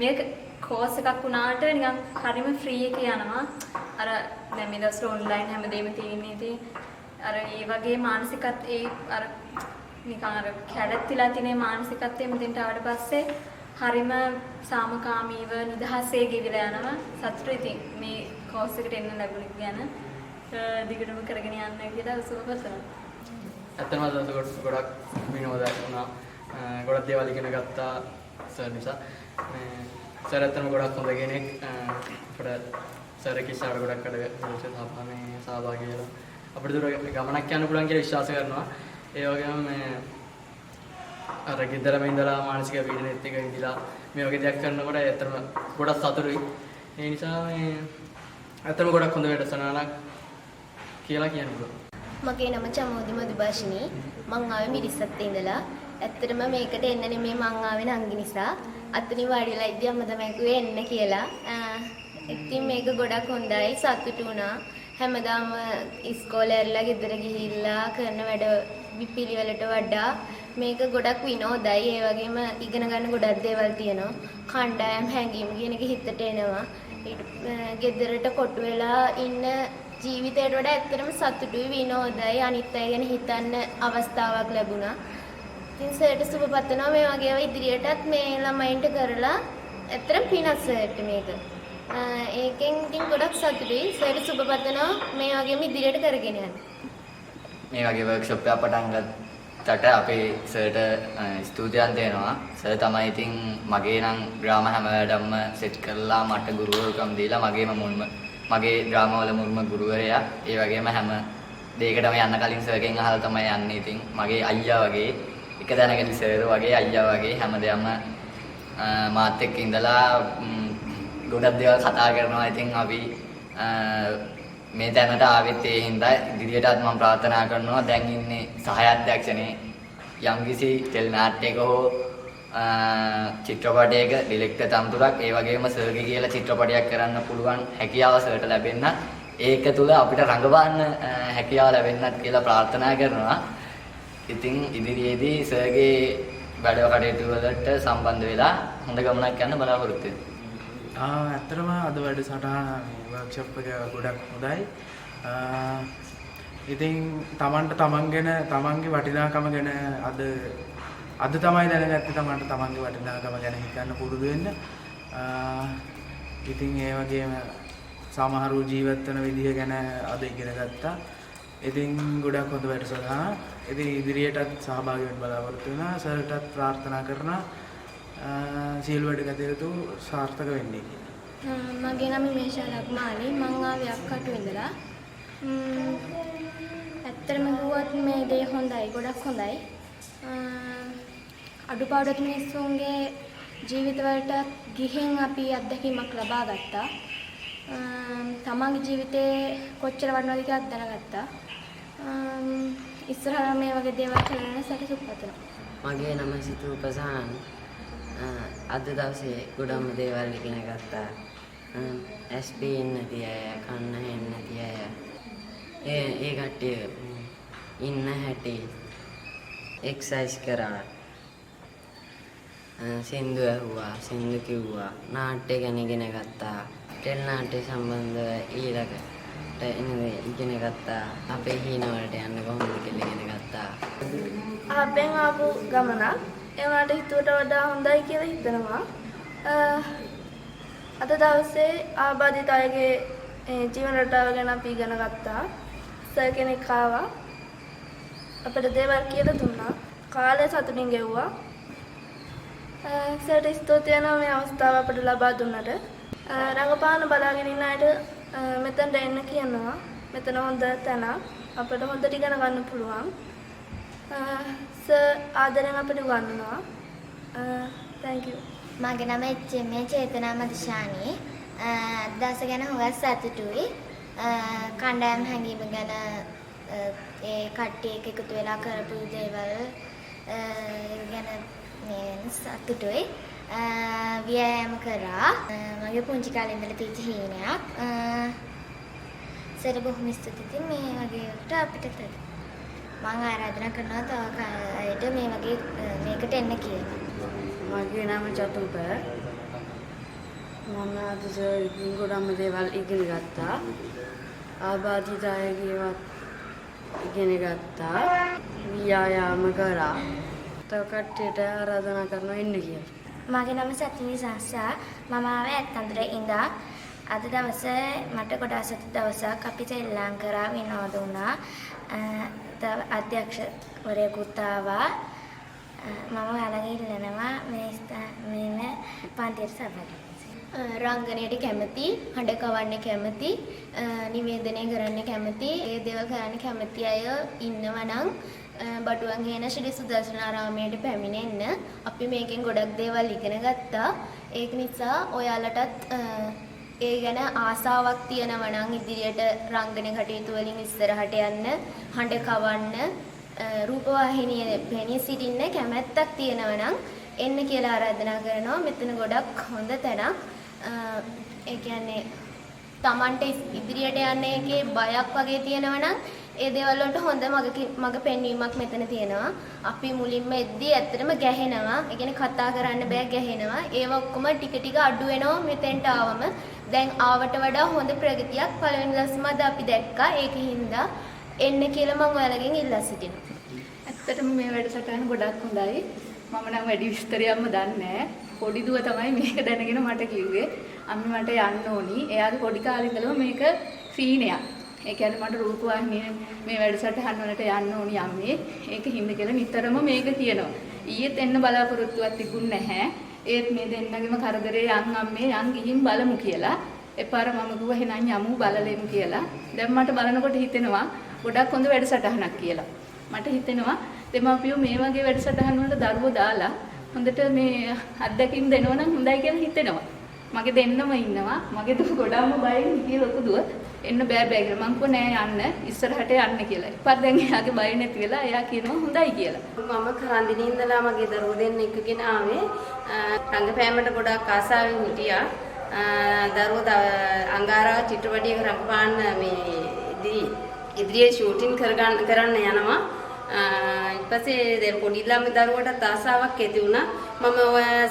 මේක කෝස් එකක් වුණාට නිකන් හරිම ෆ්‍රී එක යනවා. අර දැන් මේ දවස්වල ඔන්ලයින් හැමදේම තියෙන්නේ. ඉතින් අර ඒ වගේ මානසිකත් ඒ අර නිකන් අර කැඩත්තිලා තියෙන මානසිකත්වයේ මෙතෙන්ට ආවට පස්සේ හරිම සාමකාමීව නිදහසේ ගෙවිලා යනවා. සතුටුයි. ඉතින් මේ කෝස් එකට එන්න ලැබුණ ගැන දිගටම කරගෙන යන්න කියලා සුබ පතනවා. ඇත්තම දවස් ගොඩක් විනෝදයක් වුණා. ගොඩක් දේවල් ඉගෙන ගත්තා සර් නිසා. සර් ඇත්තම ගොඩක් හොඳ කෙනෙක්. අපිට සර් කිසිාර ගොඩක් වැඩ සහභාගී වෙලා අපිට දුර ගමනක් යන්න පුළුවන් කියලා විශ්වාස කරනවා. ඒ වගේම මේ අර ගෙදරම ඉඳලා මානසික පීඩනෙත් එක ඉඳලා මේ වගේ දෙයක් කරනකොට ඇත්තම ගොඩක් සතුටුයි. ඒ නිසා මේ ඇත්තම ගොඩක් හොඳ වැඩසටහනක් කියලා කියන්න පුළුවන්. මගේ නම චමෝදි මදුභාෂිනී. මං ආවේ මිරිස්සත් ඉඳලා. ඇත්තටම මේකට එන්න නෙමෙයි මං ආවේ නංගි නිසා. අතනින් වාඩිලා ඉඳි අම්ම තමයි කිව්වේ එන්න කියලා. ඉතින් මේක ගොඩක් හොඳයි. සතුටු වුණා. හැමදාම ඉස්කෝලේ ඇරලා ගෙදර ගිහිල්ලා කරන වැඩ පිළිවෙලට වඩා මේක ගොඩක් විනෝදයි. ඒ වගේම ඉගෙන ගන්න ගොඩක් දේවල් තියෙනවා. කණ්ඩායම් හැංගීම් කියන එක හිතට එනවා. ගෙදරට කොටු වෙලා ඉන්න ජීවිතයට වඩා ඇත්තටම සතුටුයි විනෝදයි. අනිත් අය ගැන හිතන්න අවස්ථාවක් ලැබුණා. ඉතින් සර්ට සුබ පතනවා මේ වගේ ඒවා ඉදිරියටත් මේ ළමයින්ට කරලා ඇත්තටම පිනස් සර්ට මේක. ඒකෙන් ඉතින් ගොඩක් සතුටුයි. සර්ට සුබ පතනවා මේ වගේම ඉදිරියට කරගෙන යන්න. මේ වගේ වර්ක්ෂොප් එකක් පටන් ගත්තට අපේ සර්ට ස්තුතියක් දෙනවා. සර් තමයි ඉතින් මගේ නම් ග්‍රාම හැම වැඩක්ම සෙට් කරලා මට ගුරුවරුකම් දීලා මගේ ඩ්‍රාමා වල මුල්ම ගුරුවරයා. ඒ වගේම හැම දෙයකටම යන්න කලින් සර්ගෙන් අහලා තමයි යන්නේ. ඉතින් මගේ අයියා වගේ එක දැනගෙන සර් වගේ අයියා වගේ හැමදේම මාත් එක්ක ඉඳලා ගොඩක් දේවල් කතා කරනවා. ඉතින් අපි මේ තැනට ආවෙත් ඒ හින්දා ඉදිරියටත් මම ප්‍රාර්ථනා කරනවා දැන් ඉන්නේ සහාය අධ්‍යක්ෂණේ යම්කිසි ටෙල් නාට්‍යයක හෝ චිත්‍රපටයක ඩිරෙක්ටර් තනතුරක් ඒ වගේම සර්ගේ කියලා චිත්‍රපටයක් කරන්න පුළුවන් හැකියාව සර්ට ලැබෙන්න ඒක තුල අපිට රඟපාන්න හැකියාව ලැබෙන්නත් කියලා ප්‍රාර්ථනා කරනවා. ඉතින් ඉදිරියේදී සර්ගේ වැඩ කටයුතු වලට සම්බන්ධ වෙලා හොඳ ගමනක් යන්න බලාපොරොත්තු වෙනවා. ඇත්තටම අද වැඩසටහන වර්ක්ෂොප් එක ගොඩක් හොඳයි. ඉතින් තමන්ට තමන් ගැන තමන්ගේ වටිනාකම ගැන අද තමයි දැනගත්තේ තමන්ට තමන්ගේ වටිනාකම ගැන හිතන්න පුරුදු වෙන්න. ඉතින් ඒ වගේම සමහරු ජීවත් වෙන විදිහ ගැන අද ඉගෙන ගත්තා. ඉතින් ගොඩක් හොඳ වැඩසටහන. ඉතින් ඉදිරියටත් සහභාගී වෙන්න බලාපොරොත්තු වෙනවා. සර්ටත් ප්‍රාර්ථනා කරනවා සියලු වැඩ කටයුතු සාර්ථක වෙන්නේ කියලා. මගේ නම මේෂා ලක්මාලි. මං ආවේ අක්කටු ඉඳලා. ඇත්තටම කිව්වොත් මේ දේ හොඳයි, ගොඩක් හොඳයි. අඩුපාඩුත් මිනිස්සුන්ගේ ජීවිතවලට ගිහින් අපි අත්දැකීමක් ලබා ගත්තා. තමන්ගේ ජීවිතේ කොච්චර වටිනවද කියලා දැනගත්තා. ඉස්සරහට මේ වගේ දේවල් කරන්න සතුටුපත් වෙනවා. මගේ නම සිතු උපසාන. අද දවසේ ගොඩම දේවල් ඉගෙන ගත්තා. SP නැති අය, කන්න හෙන්න නැති අය. ඒ කට්ටිය ඉන්න හැටි එක්සර්සයිස් කරා. සින්දු ඇහුවා, සින්දු කිව්වා, නාට්‍ය ගැන ඉගෙන ගත්තා. ටෙල් නාට්‍ය සම්බන්ධව ඊළඟට ඉගෙන ගත්තා. අපේ හීන වලට යන්න කොහොමද කියලා ඉගෙන ගත්තා. අපෙන් ආපු ගමනක් ඒ වුණාට හිතුවට වඩා හොඳයි කියලා හිතනවා. අද දවසේ ආබාධිත අයගේ ජීවන රටාව ගැන අපි ඉගෙන ගත්තා. සර් කෙනෙක් ආවා. අපිට දේවල් කියලා දුන්නා. කාලය සතුටින් ගෙවුවා. සර්ට ස්තුතියි වෙනවා මේ අවස්ථාව අපිට ලබා දුන්නට. රංගපාන බලාගෙන ඉන්න අයට මෙතනට එන්න කියනවා. මෙතන හොඳ තැනක්. අපිට හොඳට ඉගෙන ගන්න පුළුවන්. සර් ආදරෙන් අපිට උගන්වනවා. thank you. මගේ නම එච්.එම්.ඒ. චේතනා මදිශානි. දවස ගැන හුඟක් සතුටුයි. කණ්ඩායම් හැංගීම ගැන ඒ කට්ටිය එකතු වෙලා කරපු දේවල් ගැන සතුටුයි. ව්‍යායාම කරා. මගේ පුංචි කාලේ ඉඳලා තියෙච්ච හීනයක්. සර් බොහොම ස්තුතියි මේ වගේ වට අපිට මම ආරාධනා කරනවා තව අයට මේ වගේ මේකට එන්න කියලා. මගේ නම චතුප. මම අද සර්ගෙන් ගොඩම දේවල් ඉගෙන ගත්තා. ආබාධිත අයගේවත් ඉගෙන ගත්තා. ව්‍යායාම කරා. තව කට්ටියට ආරාධනා කරනවා එන්න කියලා. මගේ නම සත්විනි සාස්සා. මම ආවේ ඇත්තන්දර ඉඳා. අද දවසේ මට ගොඩාක් සතුටු දවසක්. අපි සෙල්ලම් කරා විනෝද වුණා. අධ්‍යක්ෂවරයෙකුත් ආවා. මම ඔයාලගෙන් ඉල්ලනවා මේ පන්තියට සහභාගී රංගනයට කැමති, හඬ කවන්න කැමති, නිවේදනය කරන්න කැමති, ඒ දේවල් කරන්න කැමති අය ඉන්නවා නම් බටුවන්ගේන ශ්‍රී සුදර්ශනාරාමයට පැමිණෙන්න. අපි මේකෙන් ගොඩක් දේවල් ඉගෙන ගත්තා. ඒක නිසා ඔයාලටත් ඒ ගැන ආසාවක් තියෙනවා නම් ඉදිරියට රංගන කටයුතු වලින් ඉස්සරහට යන්න, හඬ කවන්න, රූපවාහිනියේ පෙනී සිටින්න කැමැත්තක් තියෙනවා නම් එන්න කියලා ආරාධනා කරනවා. මෙතන ගොඩක් හොඳ තැනක්. ඒ කියන්නේ Tamante ඉදිරියට යන්න එකේ බයක් වගේ තියෙනවා නම් ඒ දේවල් වලට හොඳ මග පෙන්වීමක් මෙතන තියෙනවා. අපි මුලින්ම එද්දී ඇත්තටම ගැහෙනවා. ඒ කියන්නේ කතා කරන්න බෑ ගැහෙනවා. ඒව ඔක්කොම ටික ටික අඩු වෙනවා මෙතෙන්ට ආවම. දැන් ආවට වඩා හොඳ ප්‍රගතියක් පළවෙනි දවසේමද අපි දැක්කා. ඒකින්ද එන්න කියලා මම ඔයාලගෙන් ඉල්ලා සිටිනවා. ඇත්තටම මේ වැඩසටහන ගොඩක් හොඳයි. මම නම් වැඩි විස්තරයක්ම දන්නේ නැහැ. පොඩි දුව තමයි මේක දැනගෙන මට කිව්වේ. අම්මි මට යන්න ඕනි. එයාගේ පොඩි කාලේ ඉඳලම මේක සීනයක්. ඒ කියන්නේ මට රූපවාහිනියේ මේ වැඩසටහන් වලට යන්න ඕනි අම්මේ. ඒක හින්ද කියලා නිතරම මේක කියනවා. ඊයේත් එන්න බලාපොරොත්තුවක් තිබුණ නැහැ. ඒත් මේ දෙන්නගේම කරදරේ යන් අම්මේ යන් ගිහින් බලමු කියලා. එපාර මම කිව්වා එහෙනම් යමු බලලෙමු කියලා. දැන් මට බලනකොට හිතෙනවා ගොඩක් හොඳ වැඩසටහනක් කියලා. මට හිතෙනවා දෙමාපියෝ මේ වගේ වැඩසටහන් වලට දරුවෝ දාලා හොඳට මේ අත්දැකීම් දෙනවා නම් හොඳයි කියලා හිතෙනවා. මගේ දෙන්නම ඉන්නවා. මගේ දුව ගොඩක්ම බයෙන් හිටියේ ලොකු දුව. එන්න බෑ කියලා. මං කිව්වා නෑ යන්න ඉස්සරහට යන්න කියලා. ඉතින් දැන් එයාගේ බය නැති වෙලා එයා කියනවා හොඳයි කියලා. මම කරන්දිනේ ඉඳලා මගේ දරුවෝ දෙන්න එක්කගෙන ආවේ. රංගපෑමට ගොඩක් ආසාවෙන් හිටියා. දරුවෝ අංගාරා චිත්‍රපටයක රඟපාන්න මේ ඉදිරියේ ෂූටින් කරන්න යනවා. ඊට පස්සේ දැන් පොඩි දරුවටත් ආසාවක් ඇති වුණා. මම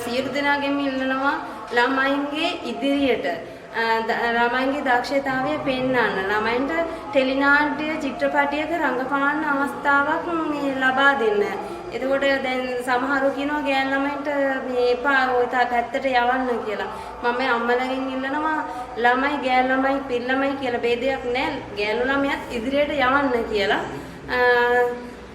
සියලු දෙනාගෙම ඉල්ලනවා ළමයින්ගේ ඉදිරියට ළමයින්ගේ දක්ෂතාවය පෙන්වන්න. ළමයින්ට ටෙලිනාට්‍ය චිත්‍රපටයක රඟපාන්න අවස්ථාවක් ලබා දෙන්න. එතකොට දැන් සමහරව කියනවා ගෑන් ළමයින්ට මේ එපා ඔය පැත්තට යවන්න කියලා. මම අම්මලාගෙන් ඉල්ලනවා ළමයි ගෑන් ළමයි පින් ළමයි කියලා ભેදයක් නැහැ. ගෑනු ළමයාත් ඉදිරියට යවන්න කියලා.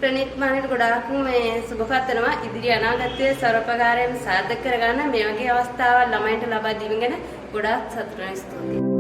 ප්‍රණීත් මානෙට ගොඩාක් මේ සුබපතනවා ඉදිරි අනාගතයේ සර්වපකාරයෙන් සාර්ථක කරගන්න මේ වගේ අවස්ථාවල් ළමයින්ට ලබා දීම ගැන ගොඩාක් සතුටුයි. ස්තුතියි.